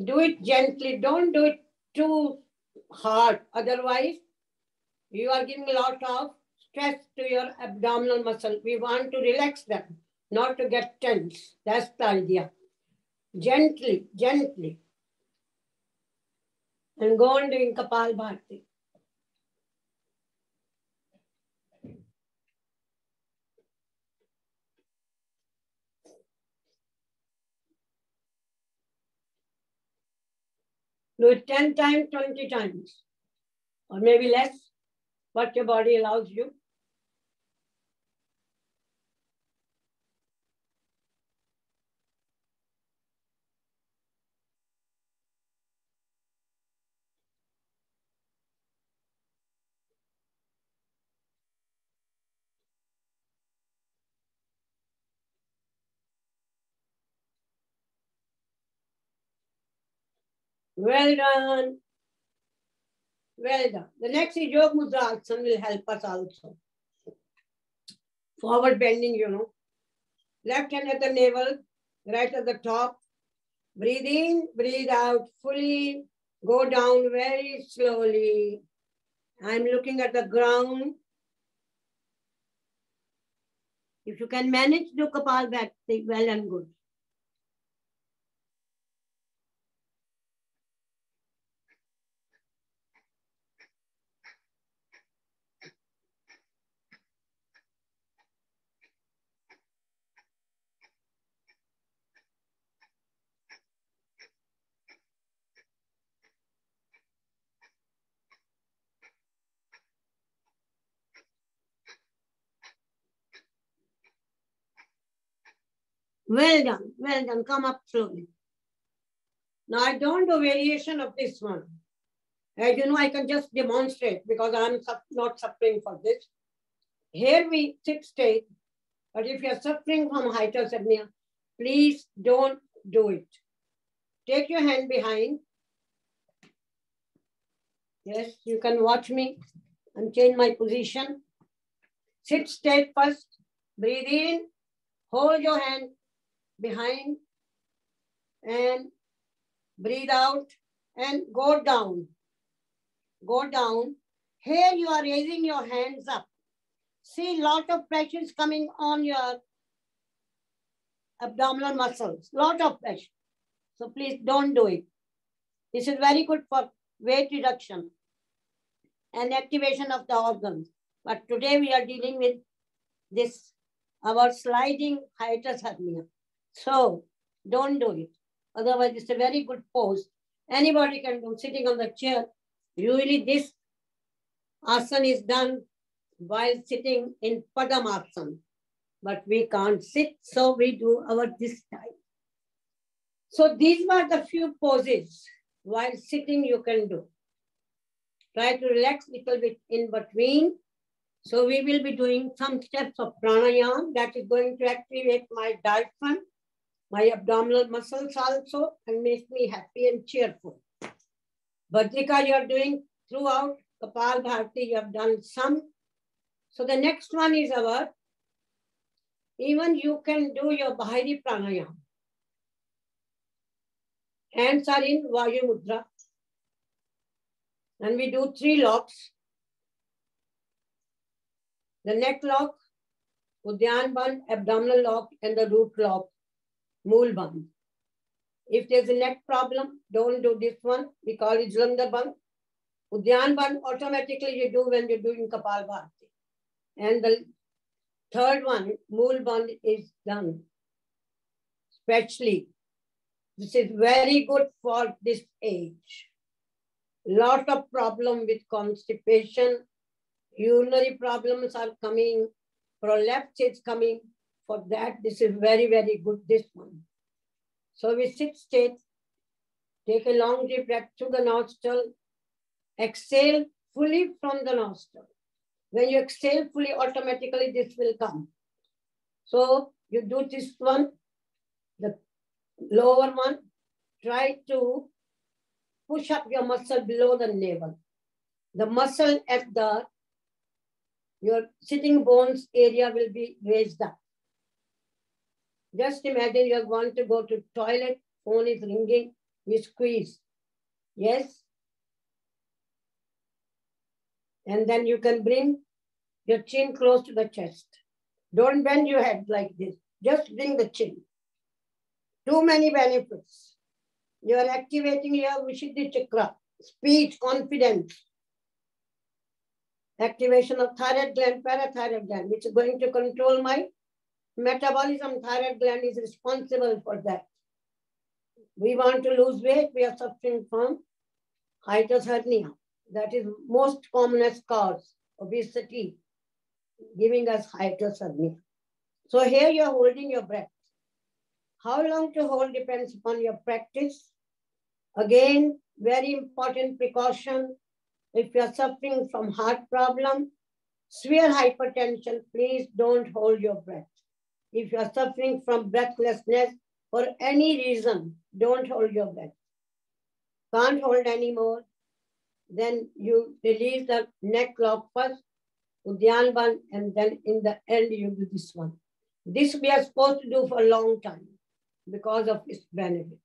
Do it gently. Don't do it too hard. Otherwise, you are giving a lot of stress to your abdominal muscle. We want to relax them, not to get tense. That's the idea. Gently, gently. And go on doing Kapalbhati. Do it 10 times, 20 times, or maybe less, what your body allows you. Well done. Well done. The next is Yoga Mudra Asana will help us also. Forward bending, you know. Left hand at the navel, right at the top. Breathe in, breathe out fully. Go down very slowly. I'm looking at the ground. If you can manage, do Kapalbhati, well and good. Well done, well done. Come up slowly. Now I don't do variation of this one. As you know, I can just demonstrate because I'm not suffering for this. Here we sit straight, but if you're suffering from Hiatal Hernia, please don't do it. Take your hand behind. Yes, you can watch me and change my position. Sit straight first. Breathe in. Hold your hand behind. And breathe out. And go down. Go down. Here you are raising your hands up. See, lot of pressure is coming on your abdominal muscles. Lot of pressure. So please don't do it. This is very good for weight reduction and activation of the organs. But today we are dealing with this, our sliding hiatus hernia. So don't do it. Otherwise, it's a very good pose. Anybody can do sitting on the chair. Usually this asana is done while sitting in Padmasana. But we can't sit, so we do our this type. So these were the few poses while sitting you can do. Try to relax a little bit in between. So we will be doing some steps of pranayama that is going to activate my diaphragm, my abdominal muscles also, and make me happy and cheerful. Bhadrika, you are doing throughout Kapal Bharti, you have done some. So the next one is our, even you can do your Bahadi Pranayama. Hands are in Vayu Mudra. And we do 3 locks. The neck lock, Udyan Bandh, abdominal lock, and the root lock, Mool Bandh. If there's a neck problem, don't do this one. We call it Jalandhar Bandh. Udyan Bandh automatically you do when you're doing Kapal Bharti. And the third one, Mool Bandh, is done. Especially, this is very good for this age. Lot of problem with constipation, urinary problems are coming, prolapse is coming. For that, this is very, very good, this one. So we sit straight, take a long deep breath through the nostril, exhale fully from the nostril. When you exhale fully, automatically this will come. So you do this one, the lower one, try to push up your muscle below the navel. The muscle at your sitting bones area will be raised up. Just imagine you want to go to toilet, phone is ringing, you squeeze. Yes? And then you can bring your chin close to the chest. Don't bend your head like this. Just bring the chin. Too many benefits. You are activating your Vishuddhi chakra, speech, confidence. Activation of thyroid gland, parathyroid gland, which is going to control my metabolism. Thyroid gland is responsible for that. We want to lose weight. We are suffering from hiatus hernia. That is most commonest cause, obesity, giving us hiatus hernia. So here you are holding your breath. How long to hold depends upon your practice. Again, very important precaution. If you are suffering from heart problem, severe hypertension, please don't hold your breath. If you are suffering from breathlessness for any reason, don't hold your breath. Can't hold anymore, then you release the neck lock first, Udyan Bandh, and then in the end you do this one. This we are supposed to do for a long time because of its benefit.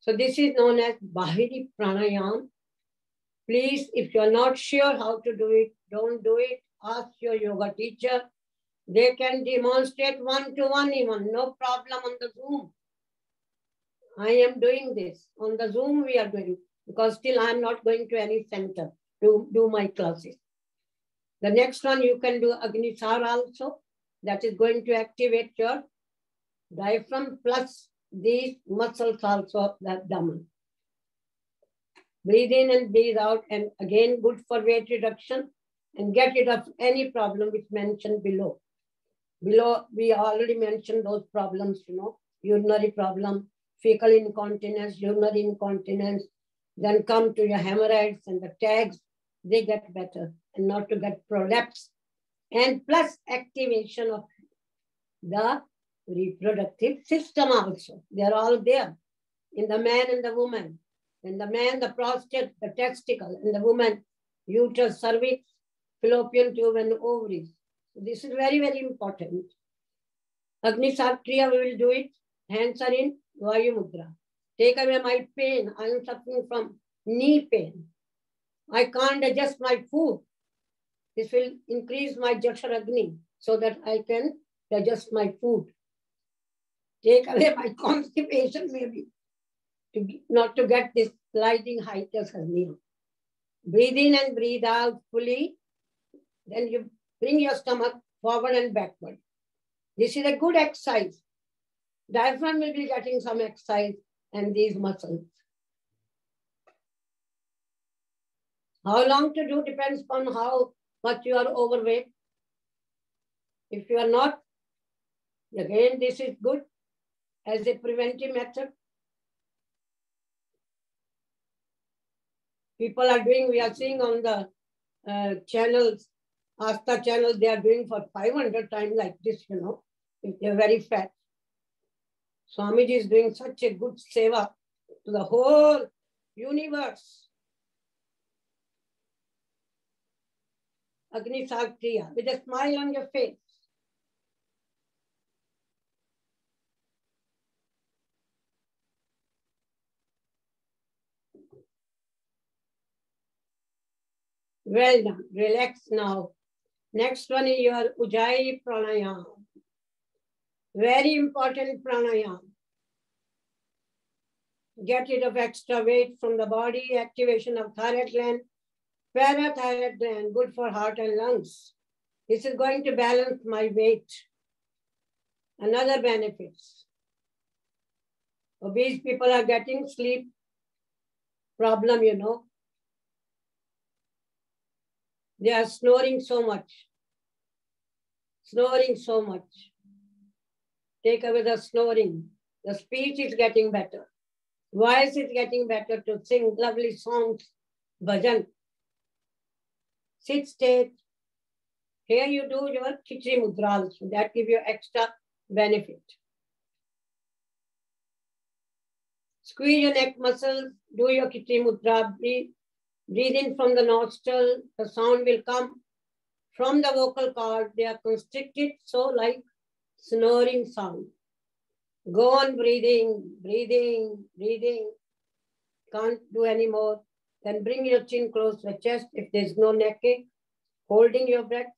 So this is known as Bahadi Pranayama. Please, if you are not sure how to do it, don't do it. Ask your yoga teacher. They can demonstrate one-to-one even, no problem on the Zoom. I am doing this. On the Zoom we are doing, because still I am not going to any center to do my classes. The next one you can do Agnisar also. That is going to activate your diaphragm plus these muscles also of the abdomen. Breathe in and breathe out, and again good for weight reduction and get rid of any problem which mentioned below. Below, we already mentioned those problems, urinary problem, fecal incontinence, urinary incontinence, then come to your hemorrhoids and the tags, they get better, and not to get prolapse. And plus activation of the reproductive system also. They are all there in the man and the woman. In the man, the prostate, the testicle, in the woman, uterus, cervix, fallopian tube, and ovaries. So this is very, very important. Agnisar Kriya, we will do it. Hands are in Vayu Mudra. Take away my pain. I am suffering from knee pain. I can't digest my food. This will increase my Jasharagni so that I can digest my food. Take away my constipation, maybe, not to get this sliding hiatus hernia. Breathe in and breathe out fully. Then you bring your stomach forward and backward. This is a good exercise. Diaphragm will be getting some exercise and these muscles. How long to do depends on how much you are overweight. If you are not, again, this is good as a preventive method. People are doing, we are seeing on the channels, Asta channel, they are doing for 500 times like this, if they're very fat. Swamiji is doing such a good seva to the whole universe. Agni Sakriya, with a smile on your face. Well done. Relax now. Next one is your Ujjayi Pranayama. Very important pranayama. Get rid of extra weight from the body, activation of thyroid gland, parathyroid gland, good for heart and lungs. This is going to balance my weight. Another benefits. Obese people are getting sleep problem, you know. They are snoring so much. Snoring so much. Take away the snoring. The speech is getting better. Voice is getting better to sing lovely songs, bhajan. Sit straight. Here you do your khichdi mudra also. That gives you extra benefit. Squeeze your neck muscles. Do your khichdi mudra. Breathe in from the nostril. The sound will come from the vocal cord. They are constricted, so like snoring sound. Go on breathing, breathing, breathing. Can't do any more. Then bring your chin close to the chest if there's no neck ache. Holding your breath.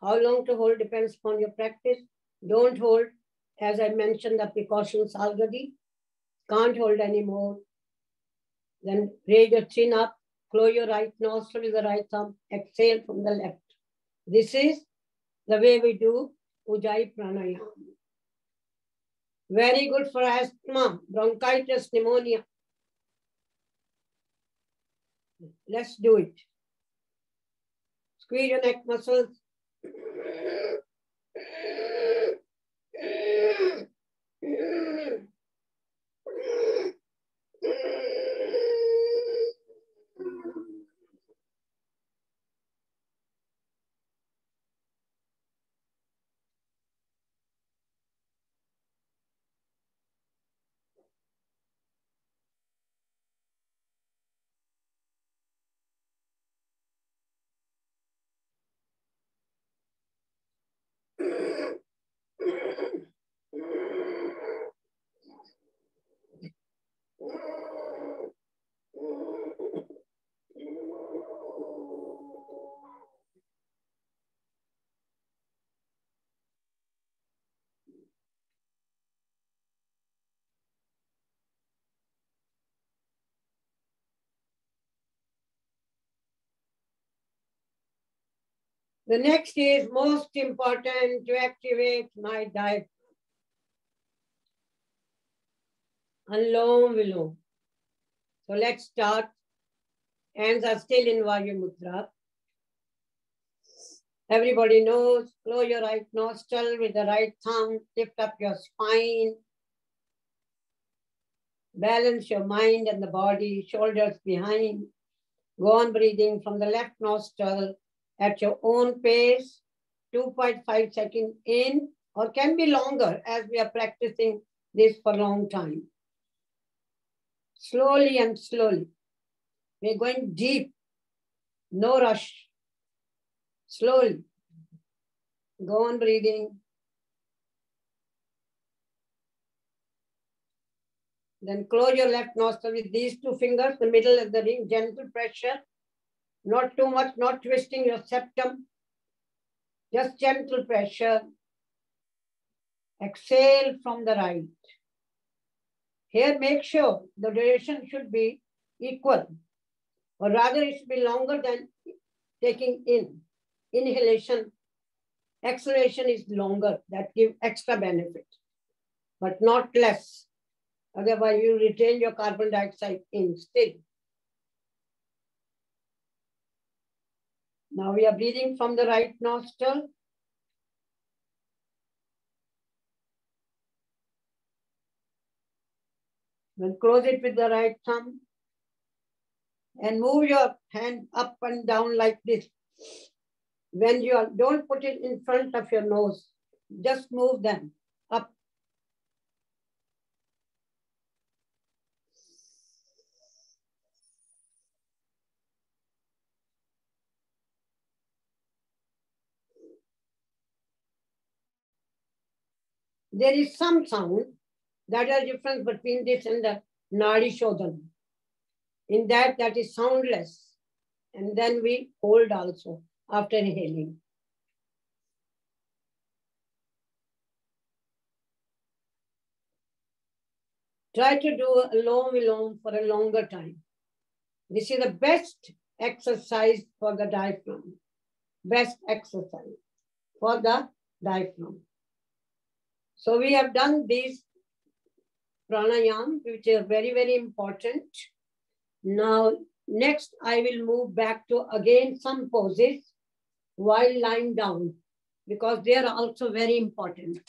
How long to hold depends upon your practice. Don't hold. As I mentioned the precautions already. Can't hold anymore. Then raise your chin up. Close your right nostril with the right thumb. Exhale from the left. This is the way we do Ujjayi Pranayama. Very good for asthma, bronchitis, pneumonia. Let's do it. Squeeze your neck muscles. The next is most important to activate my diaphragm. Anlom Vilom. So let's start. Hands are still in Vayu Mudra. Everybody knows, close your right nostril with the right thumb, lift up your spine. Balance your mind and the body, shoulders behind. Go on breathing from the left nostril at your own pace, 2.5 seconds in, or can be longer as we are practicing this for a long time. Slowly and slowly. We're going deep, no rush. Slowly. Go on breathing. Then close your left nostril with these two fingers, the middle of the ring, gentle pressure. Not too much, not twisting your septum. Just gentle pressure. Exhale from the right. Here, make sure the duration should be equal, or rather it should be longer than taking in. Inhalation, exhalation is longer. That gives extra benefit, but not less. Otherwise, you retain your carbon dioxide in still. Now we are breathing from the right nostril. Then close it with the right thumb. And move your hand up and down like this. When you are, don't put it in front of your nose. Just move them up. there is some sound. That is the difference between this and the Nadi Shodhan. In that is soundless. And then we hold also after inhaling. Try to do Alom for a longer time. This is the best exercise for the diaphragm. Best exercise for the diaphragm. So we have done these pranayam, which are very, very important. Now, next I will move back to again some poses while lying down, because they are also very important.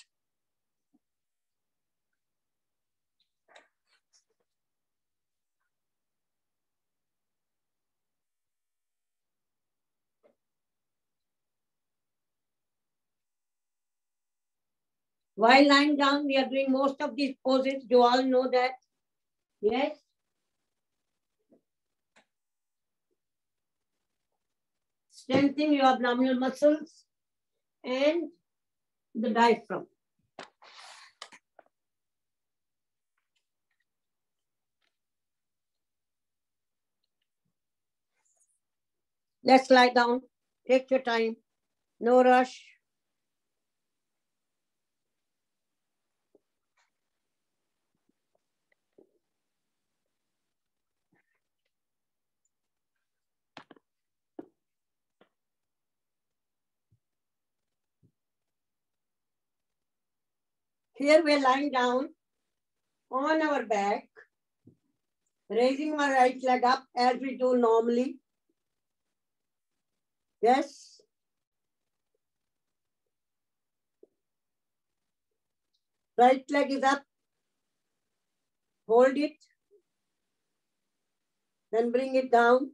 While lying down, we are doing most of these poses. You all know that? Yes? Strengthening your abdominal muscles and the diaphragm. Let's lie down. Take your time. No rush. Here we're lying down on our back, raising my right leg up as we do normally. Yes. Right leg is up. Hold it. Then bring it down.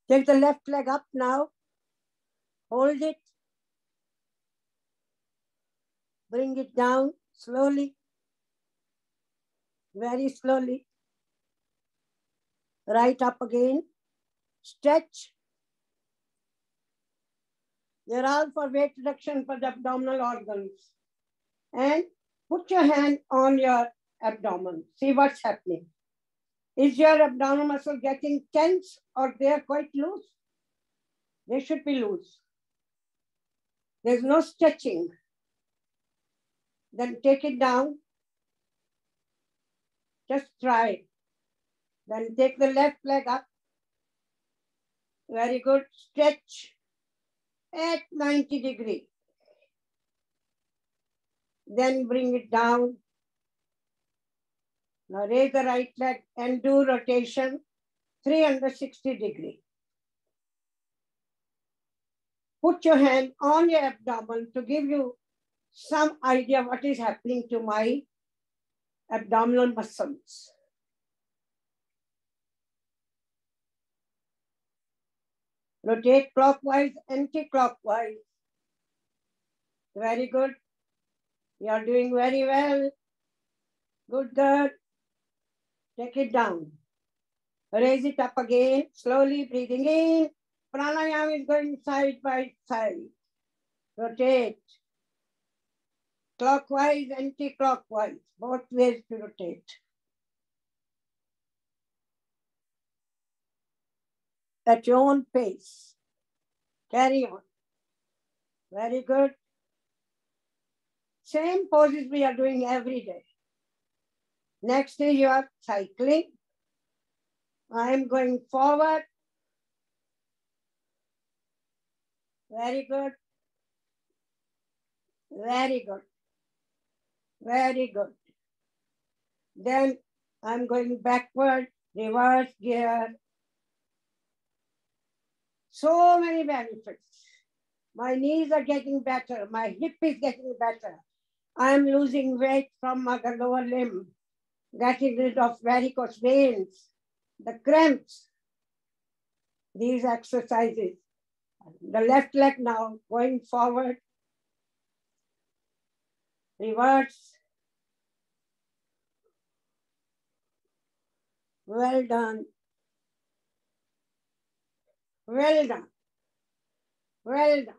Take the left leg up now. Hold it. Bring it down slowly. Very slowly. Right up again. Stretch. They're all for weight reduction for the abdominal organs. And put your hand on your abdomen. See what's happening. Is your abdominal muscle getting tense or they're quite loose? They should be loose. There's no stretching. Then take it down. Just try. Then take the left leg up. Very good. Stretch at 90 degrees. Then bring it down. Now raise the right leg and do rotation 360 degrees. Put your hand on your abdomen to give you some idea what is happening to my abdominal muscles. Rotate clockwise, anti-clockwise. Very good. You are doing very well. Good, good. Take it down. Raise it up again. Slowly breathing in. Pranayama is going side by side. Rotate. Clockwise, anti-clockwise. Both ways to rotate. At your own pace. Carry on. Very good. Same poses we are doing every day. Next is you are cycling. I am going forward. Very good. Very good. Very good. Then I'm going backward, reverse gear. So many benefits. My knees are getting better. My hip is getting better. I'm losing weight from my lower limb, getting rid of varicose veins, the cramps. These exercises. The left leg now going forward. Reverse. Well done. Well done. Well done.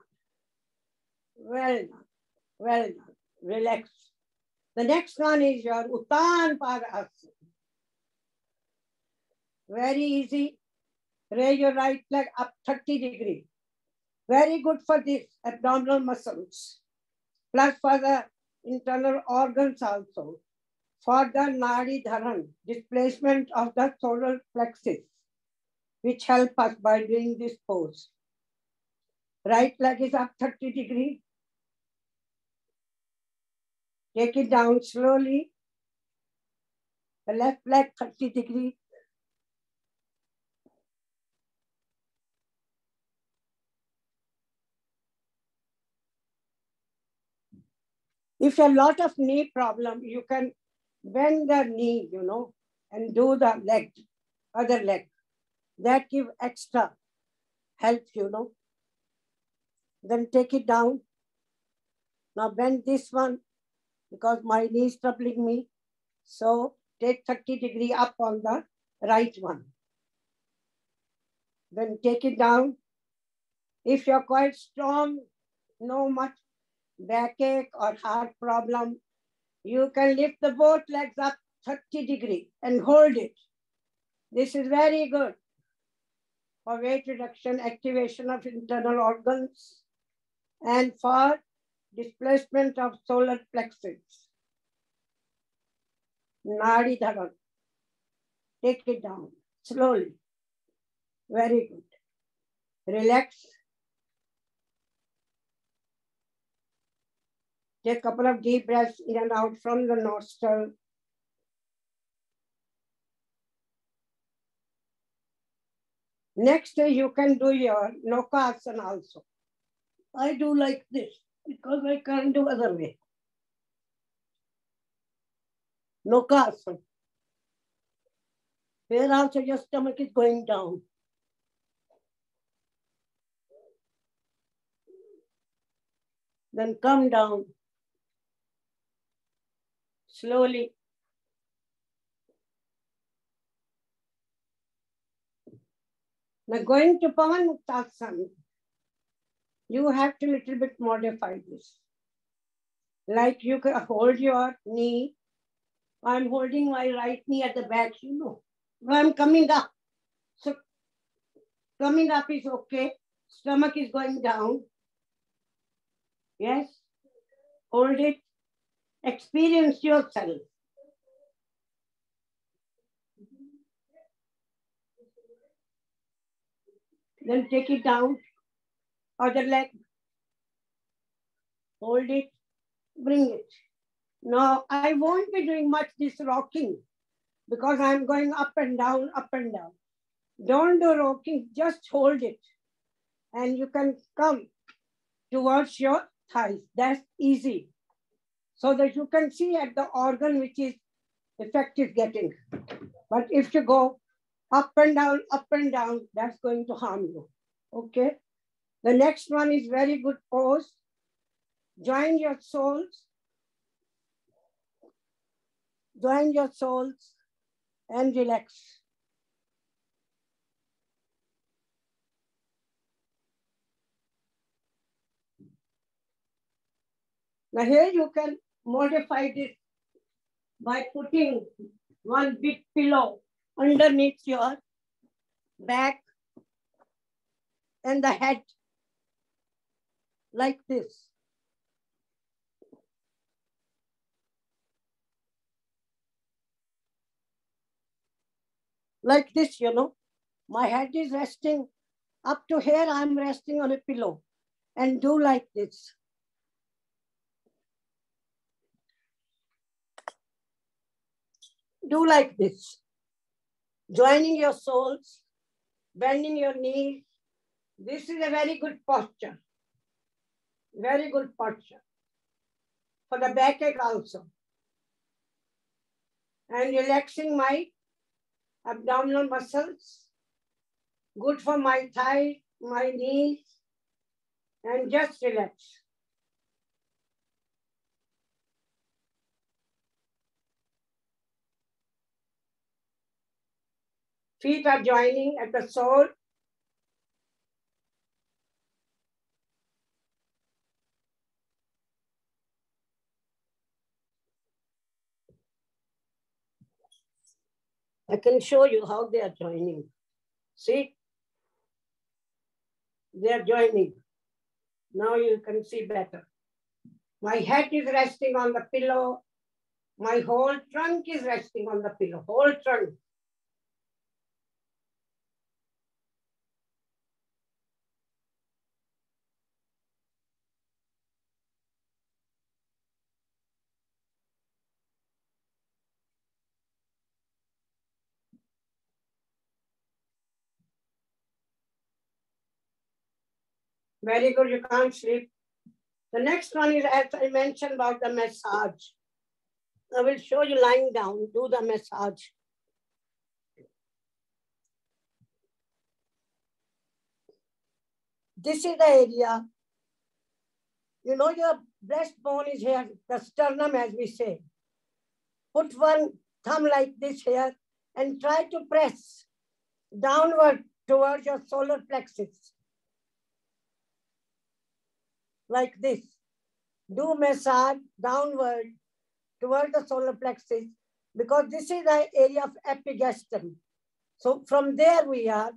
Well done. Well done. Relax. The next one is your Uttan Parasana. Very easy. Raise your right leg up 30 degrees. Very good for this abdominal muscles. Plus for the internal organs also. For the Nadi Dharan, displacement of the solar plexus, which help us by doing this pose. Right leg is up 30 degrees. Take it down slowly. The left leg 30 degrees. If you have a lot of knee problem, you can bend the knee, and do the leg, other leg. That give extra help, Then take it down. Now bend this one because my knee is troubling me. So take 30 degrees up on the right one. Then take it down. If you're quite strong, no much backache or heart problem, you can lift the both legs up 30 degrees and hold it. This is very good for weight reduction, activation of internal organs, and for displacement of solar plexus. Nadi Dharan. Take it down slowly. Very good. Relax. Take a couple of deep breaths in and out from the nostril. Next, you can do your Nokasana also. I do like this because I can't do other way. Nokasana. Here also your stomach is going down. Then come down. Slowly. Now going to Pavanmuktasana, you have to little bit modify this. Like you can hold your knee. I'm holding my right knee at the back, I'm coming up. So coming up is okay. Stomach is going down. Yes. Hold it. Experience yourself. Then take it down. Other leg. Hold it. Bring it. Now, I won't be doing much this rocking because I'm going up and down, up and down. Don't do rocking, just hold it. And you can come towards your thighs. That's easy. So that you can see at the organ which is effective getting. But if you go up and down, that's going to harm you. Okay? The next one is very good pose. Join your soles. Join your soles and relax. Now here you can modify this by putting one big pillow underneath your back and the head like this. Like this, My head is resting up to here. I'm resting on a pillow and do like this. Do like this. Joining your soles, bending your knees. This is a very good posture. Very good posture. For the backache also. And relaxing my abdominal muscles. Good for my thighs, my knees. And just relax. Feet are joining at the sole. I can show you how they are joining. See? They are joining. Now you can see better. My head is resting on the pillow. My whole trunk is resting on the pillow, whole trunk. Very good, you can't sleep. The next one is, as I mentioned about the massage. I will show you lying down, do the massage. This is the area. You know your breastbone is here, the sternum as we say. Put one thumb like this here and try to press downward towards your solar plexus. Like this. Do massage downward toward the solar plexus because this is the area of epigastrium. So from there we are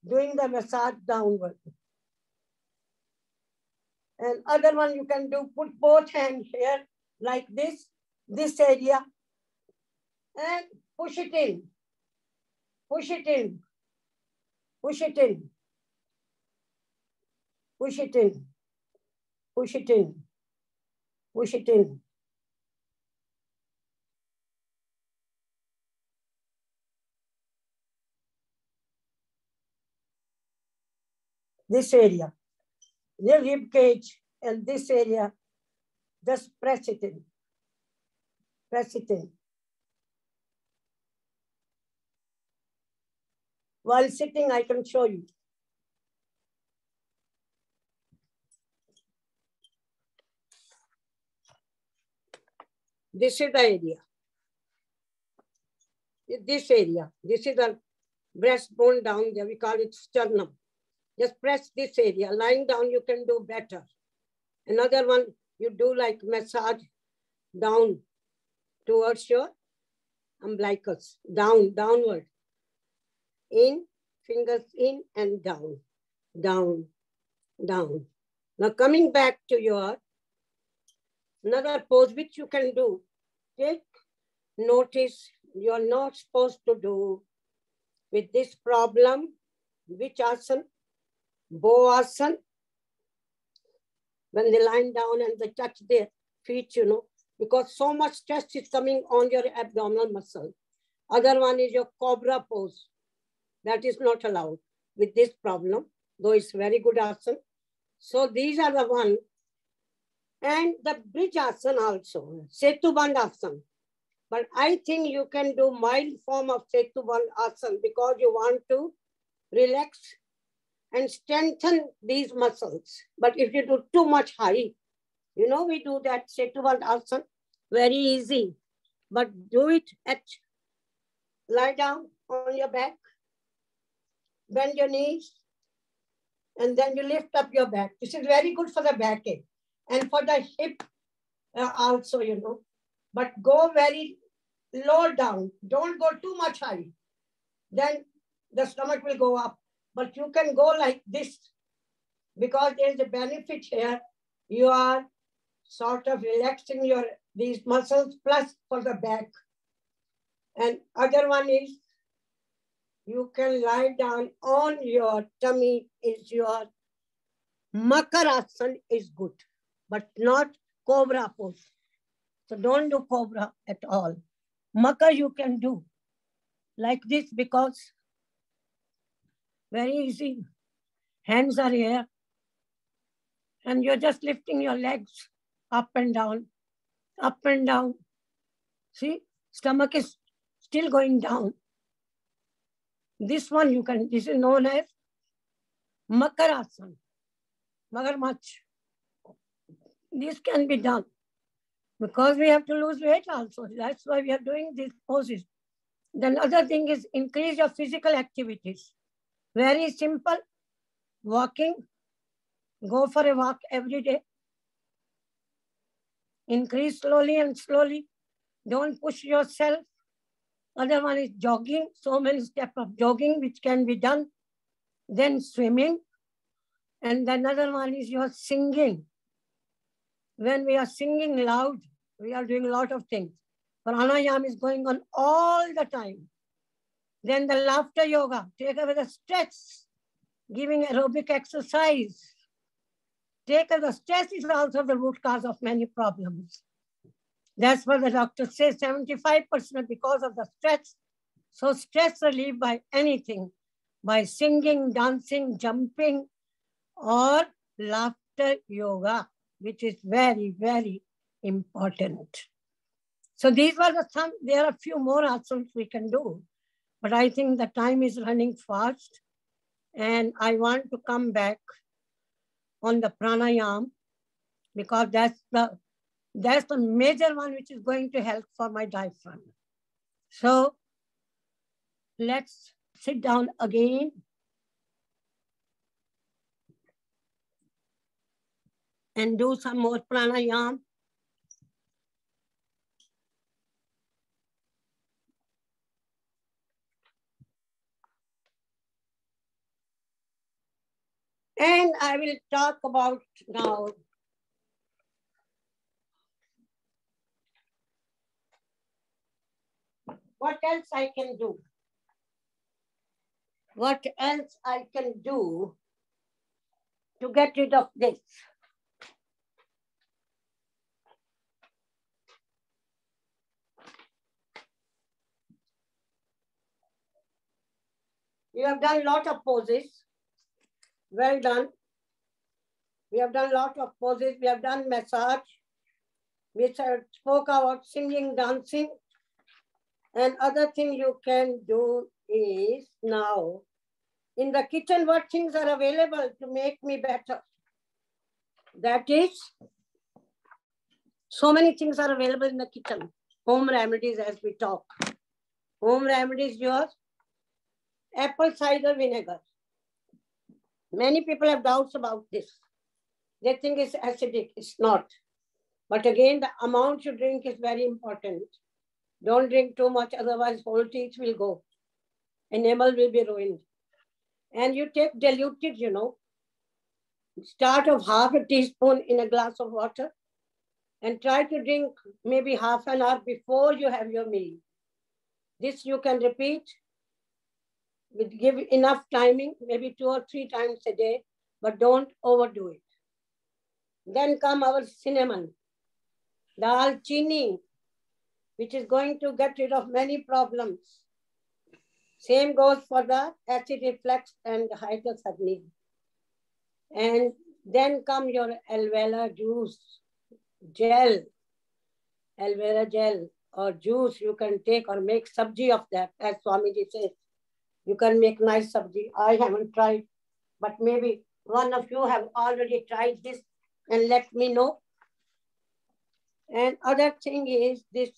doing the massage downward. And other one you can do, put both hands here like this area, and push it in, push it in, push it in, push it in, push it in, push it in. This area, the rib cage and this area, just press it in, press it in. While sitting, I can show you. This is the area. This area, this is the breastbone down there. We call it sternum. Just press this area. Lying down, you can do better. Another one, you do like massage down towards your umbilicus. Down, downward. In, fingers in and down, down, down. Now coming back to your another pose which you can do. Take notice you're not supposed to do with this problem. Which asana? Bow asana. When they lie down and they touch their feet, you know, because so much stress is coming on your abdominal muscle. Other one is your cobra pose. That is not allowed with this problem, though it's very good asana. So these are the one. And the bridge asana also, Setuband asana. But I think you can do mild form of Setuband asana because you want to relax and strengthen these muscles. But if you do too much high, you know, we do that Setuband asana, very easy. But do it at, lie down on your back, bend your knees, and then you lift up your back. This is very good for the backache and for the hip also, you know. But go very low down. Don't go too much high. Then the stomach will go up. But you can go like this because there's a benefit here. You are sort of relaxing your these muscles plus for the back. And other one is you can lie down on your tummy is your Makarasana is good, but not cobra pose. So don't do cobra at all. Makar you can do like this because very easy. Hands are here. And you're just lifting your legs up and down, up and down. See, stomach is still going down. This one you can, this is known as Makarasana, Magarmach. This can be done because we have to lose weight also. That's why we are doing these poses. Then other thing is increase your physical activities. Very simple. Walking. Go for a walk every day. Increase slowly and slowly. Don't push yourself. Other one is jogging. So many steps of jogging which can be done. Then swimming. And another one is your singing. When we are singing loud, we are doing a lot of things. Pranayama is going on all the time. Then the laughter yoga, take away the stress, giving aerobic exercise. Take away the stress is also the root cause of many problems. That's what the doctor says, 75% because of the stress. So stress relieved by anything, by singing, dancing, jumping, or laughter yoga, which is very, very important. So these were the some, there are a few more asanas we can do, but I think the time is running fast and I want to come back on the pranayama because that's the major one which is going to help for my diaphragm. So let's sit down again. And do some more pranayama. And I will talk about now what else I can do. What else I can do to get rid of this. You have done a lot of poses. Well done. We have done a lot of poses. We have done massage. We spoke about singing, dancing. And other thing you can do is now, in the kitchen, what things are available to make me better? That is, so many things are available in the kitchen. Home remedies as we talk. Home remedies, yours. Apple cider vinegar. Many people have doubts about this. They think it's acidic. It's not. But again, the amount you drink is very important. Don't drink too much, otherwise whole teeth will go. Enamel will be ruined. And you take diluted, start of half a teaspoon in a glass of water and try to drink maybe half an hour before you have your meal. This you can repeat. Give enough timing, maybe 2 or 3 times a day, but don't overdo it. Then come our cinnamon, dalchini, which is going to get rid of many problems. Same goes for the acid reflux and hiatal hernia. And then come your aloe vera juice, gel, aloe vera gel or juice you can take or make sabji of that, as Swamiji says. You can make nice sabji. I haven't tried, but maybe one of you have already tried this and let me know. And other thing is this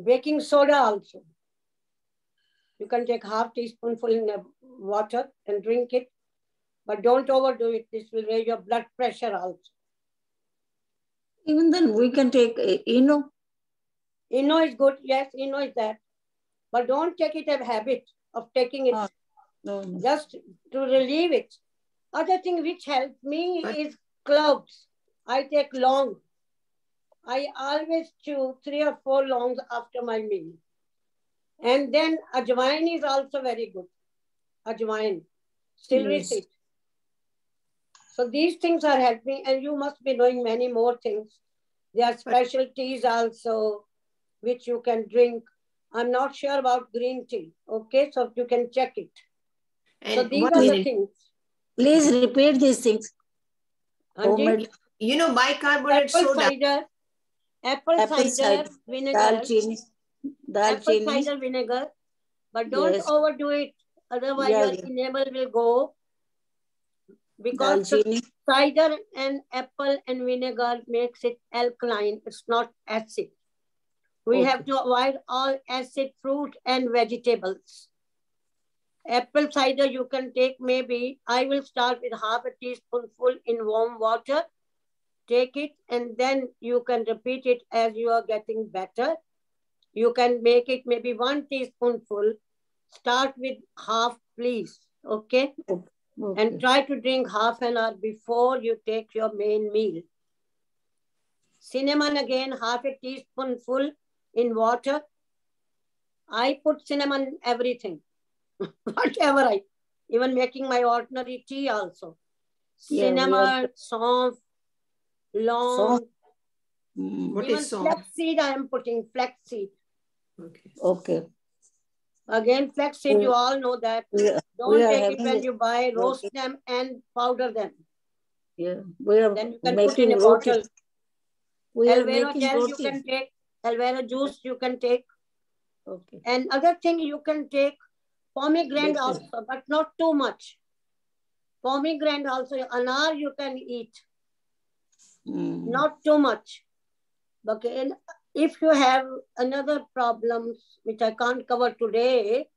baking soda also. You can take half teaspoonful in the water and drink it, but don't overdo it. This will raise your blood pressure also. Even then we can take Eno. Eno is good. Yes, Eno is that. But don't take it a habit of taking it. No. Just to relieve it. Other thing which helps me is cloves. I take long. I always chew 3 or 4 longs after my meal. And then ajwain is also very good. Ajwain. Celery seed. So these things are helping and you must be knowing many more things. There are special teas also which you can drink. I'm not sure about green tea. Okay, so you can check it. And so these are the things. Please repeat these things. Homemade. Bicarbonate soda. Apple cider vinegar. Dalchini. Apple cider vinegar. But don't overdo it. Otherwise your enamel will go. Because cider and apple and vinegar makes it alkaline. It's not acid. We have to avoid all acid fruit and vegetables. Apple cider you can take maybe, I will start with half a teaspoonful in warm water. Take it and then you can repeat it as you are getting better. You can make it maybe 1 teaspoonful. Start with half, please. Okay? And try to drink half an hour before you take your main meal. Cinnamon again, half a teaspoonful in water. I put cinnamon in everything. Whatever even making my ordinary tea also. Cinnamon, sauve, long. What even flaxseed I am putting, flaxseed. Okay. Again, flaxseed, you all know that. Don't take it when you buy, roast them and powder them. Yeah, we are then you can making put in a roti. bottle. Aloe vera gel you can take. Aloe vera juice you can take. Okay. And other thing you can take pomegranate also, but not too much. Pomegranate also, anar you can eat. Not too much. Okay. And if you have another problems, which I can't cover today,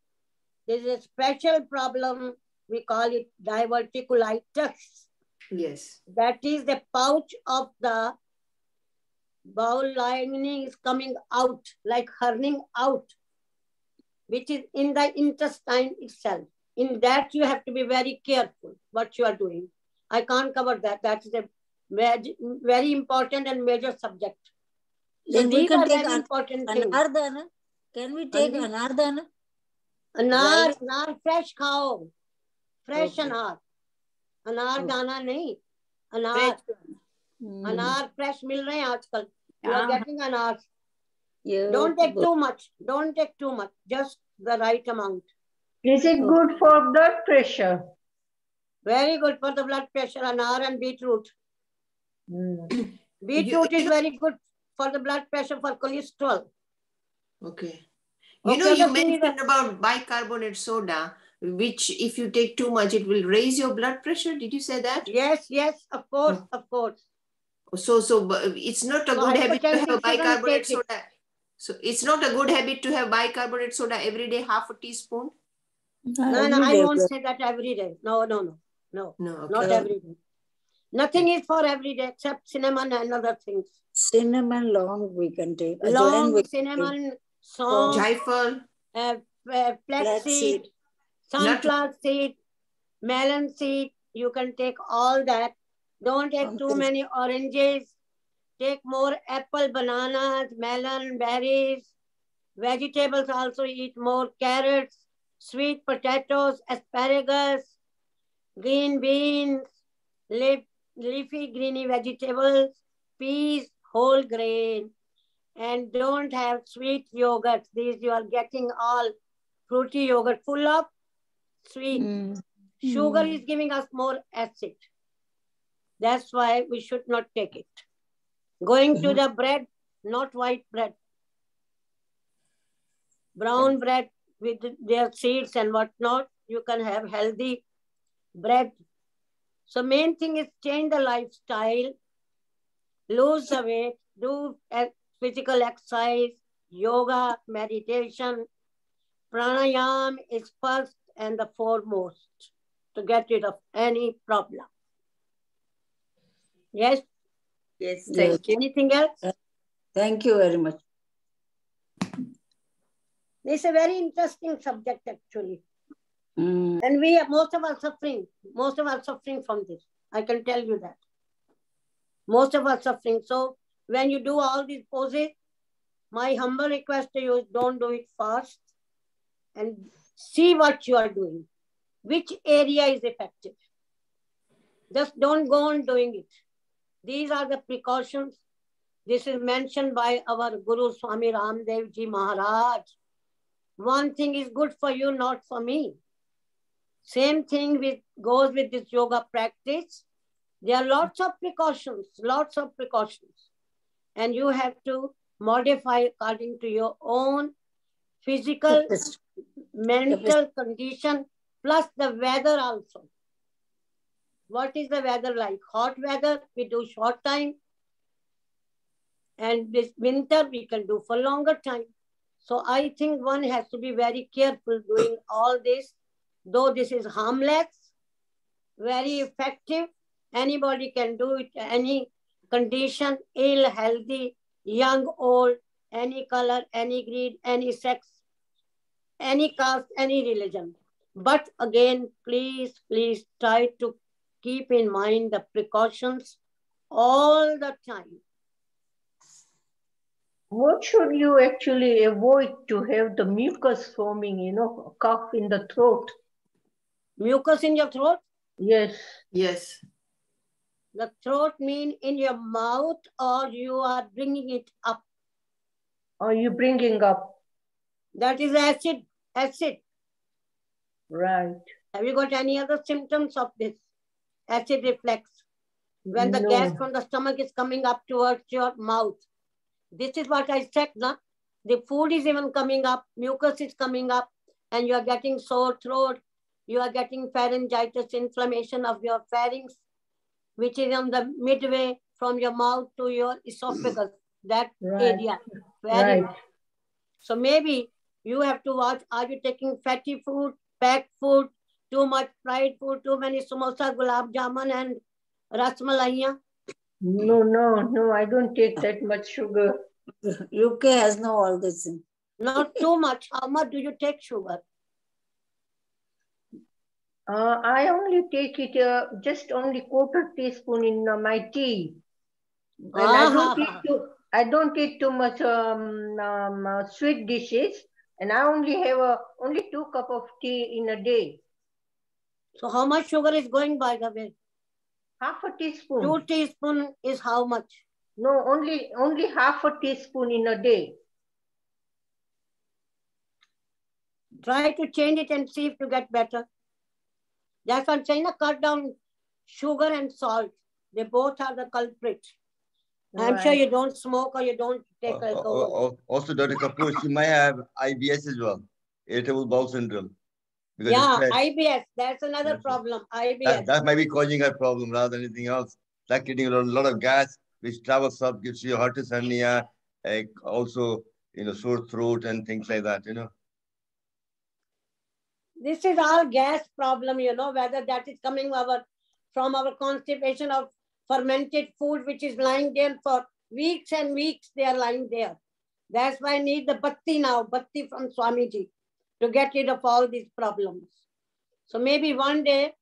there is a special problem, we call it diverticulitis. Yes. That is the pouch of the bowel lining is coming out, like herning out, which is in the intestine itself. In that you have to be very careful what you are doing. I can't cover that. That is a very important and major subject. So then these are very important things. Anardana. Can we take anardana? Anar fresh khao. Fresh anar. Anar dana nahi. Anar. Anar fresh mil rahe hain aajkal. You are getting anars. Yeah. Don't take too much. Don't take too much. Just the right amount. Is it good for blood pressure? Very good for the blood pressure, anar and beetroot. Beetroot is very good for the blood pressure, for cholesterol. Okay. You mentioned about bicarbonate soda, which if you take too much, it will raise your blood pressure. Did you say that? Yes, of course, of course. So it's not a good habit to have bicarbonate soda. So it's not a good habit to have bicarbonate soda every day, half a teaspoon? No, I won't say that every day. No, okay. Not every day. Nothing is for every day except cinnamon and other things. Cinnamon long we can take. Long cinnamon, song, jaifal, flaxseed, sunflower seed, melon seed. You can take all that. Don't take too many oranges. Take more apple, bananas, melon, berries. Vegetables also eat more carrots, sweet potatoes, asparagus, green beans, leafy greeny vegetables, peas, whole grain. And don't have sweet yogurt. These you are getting all fruity yogurt full of sweet. Sugar is giving us more acid. That's why we should not take it. Going to the bread, not white bread. Brown bread with their seeds and whatnot. You can have healthy bread. So main thing is change the lifestyle, lose the weight, do physical exercise, yoga, meditation. Pranayama is first and the foremost to get rid of any problem. Yes? Yes, thank you. Anything else? Thank you very much. This is a very interesting subject actually. And most of us suffering from this. I can tell you that. Most of us suffering. So when you do all these poses, my humble request to you is don't do it fast and see what you are doing. Which area is effective. Just don't go on doing it. These are the precautions. This is mentioned by our Guru Swami Ramdev Ji Maharaj. One thing is good for you, not for me. Same thing goes with this yoga practice. There are lots of precautions. And you have to modify according to your own physical, mental condition, plus the weather also. What is the weather like? Hot weather, we do short time. And this winter, we can do for longer time. So I think one has to be very careful doing all this. Though this is harmless, very effective, anybody can do it, any condition, ill, healthy, young, old, any color, any creed, any sex, any caste, any religion. But again, please try to keep in mind the precautions all the time. What should you actually avoid to have the mucus forming, you know, cough in the throat? Mucus in your throat? Yes. Yes. The throat mean in your mouth, or you are bringing it up? Are you bringing up? That is acid. Acid. Right. Have you got any other symptoms of this? Acid reflex. When the gas from the stomach is coming up towards your mouth. This is what I said, na? The food is even coming up, mucus is coming up, and you are getting sore throat. You are getting pharyngitis, inflammation of your pharynx, which is on the midway from your mouth to your esophagus, that area. Very right. So maybe you have to watch, are you taking fatty food, packed food, too much fried food, too many samosa, gulab jamun, and rasmalaiya? No, I don't take that much sugar. UK has no all this. Not too much. How much do you take sugar? I only take it just only quarter teaspoon in my tea. And I don't eat too much sweet dishes. And I only have only 2 cups of tea in a day. So how much sugar is going, by the way? Half a teaspoon. 2 teaspoons is how much? No, only half a teaspoon in a day. Try to change it and see if you get better. That's what I'm saying, cut down sugar and salt. They both are the culprit. Right. I'm sure you don't smoke or you don't take alcohol. Also, Dr. Kapur, she might have IBS as well, Irritable Bowel Syndrome. Yeah, IBS. That's another problem. IBS. That might be causing a problem rather than anything else. Like getting a lot of gas, which travels up, gives you Hiatal Hernia, also, sore throat and things like that, This is our gas problem, whether that is coming from our constipation of fermented food, which is lying there for weeks and weeks, they are lying there. That's why I need the batti now, batti from Swamiji, to get rid of all these problems. So maybe one day,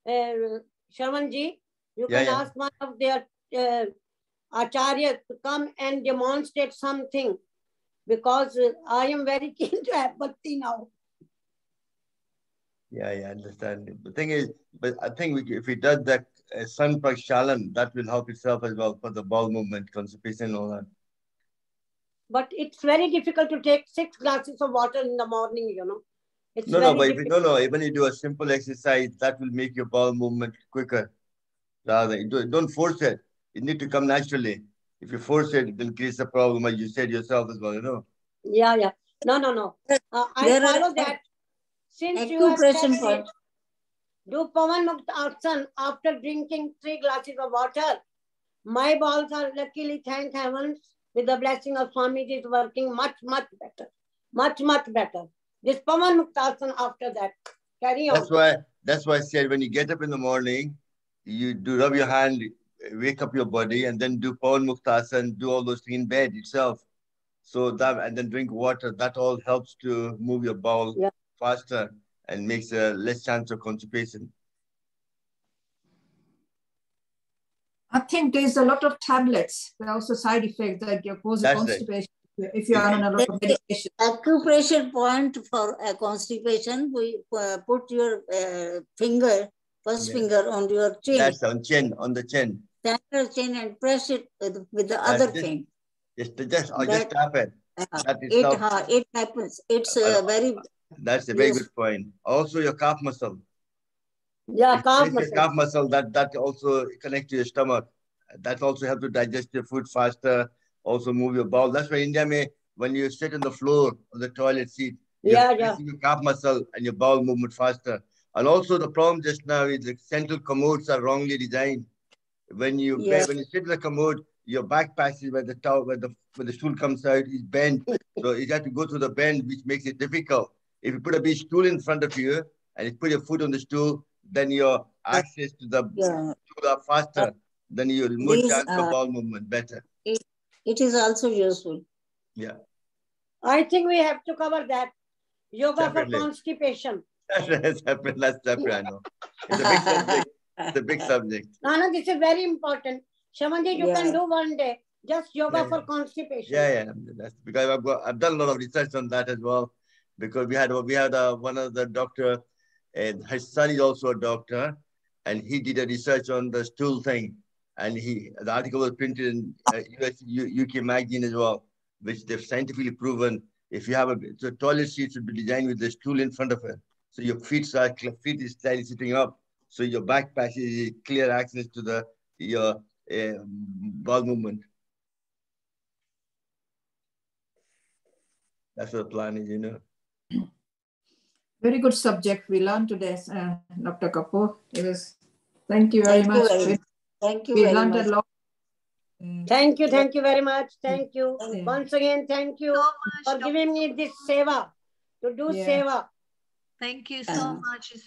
Shravanji, you can ask one of their acharyas to come and demonstrate something, because I am very keen to have batti now. Yeah, I understand. The thing is, but I think if we does that sun prakshalan, that will help itself as well for the bowel movement, constipation and all that. But it's very difficult to take 6 glasses of water in the morning, It's even you do a simple exercise, that will make your bowel movement quicker. Rather, don't force it. It needs to come naturally. If you force it, it will create a problem, as you said yourself as well, Yeah. No. I follow that. Since you have said it, do Pavan Muktasana after drinking 3 glasses of water. My bowels are luckily, thank heavens, with the blessing of Swamiji, is working much better. Much better. This Pavan Muktasana after that. Carry on. That's why I said when you get up in the morning, you do rub your hand, wake up your body, and then do Pavan Muktasana, do all those things in bed itself. So that, and then drink water, that all helps to move your bowel faster and makes a less chance of constipation. I think there's a lot of tablets. There are also side effects that cause constipation if you are on a lot of medication. Acupressure point for constipation, we put your first finger on your chin. That's on the chin. Tap your chin and press it with the other thing. Just tap it. It happens. It's very... That's a very good point. Also, your calf muscle. Yeah, calf muscle. That also connects to your stomach. That also helps to digest your food faster. Also move your bowel. That's why India when you sit on the floor or the toilet seat, your calf muscle and your bowel movement faster. And also the problem just now is the central commodes are wrongly designed. When you sit in the commode, your back passage where the towel, where the stool comes out is bent. So you have to go through the bend, which makes it difficult. If you put a big stool in front of you and you put your foot on the stool, then your access to the stool are faster. Then you'll more chance of bowel movement better. It is also useful. Yeah. I think we have to cover that. Yoga Definitely. for constipation. That's separate, I know. It's a big subject. It's a big subject. No, this is very important. Shamanji, you can do one day. Just yoga for constipation. Yeah. That's because I've done a lot of research on that as well. Because we had one of the doctor, and his son is also a doctor, and he did a research on the stool thing, and the article was printed in UK magazine as well, which they've scientifically proven. If you have the toilet seat should be designed with the stool in front of it, so your feet is slightly sitting up, so your back passage is clear access to your bowel movement. That's what the plan is, you know. Very good subject we learned today, Dr. Kapur. Thank you very much. Thank you we very learned much. A lot. Thank you very much. Thank you. Once again, thank you for giving me this seva, to do seva. Thank you so much. It's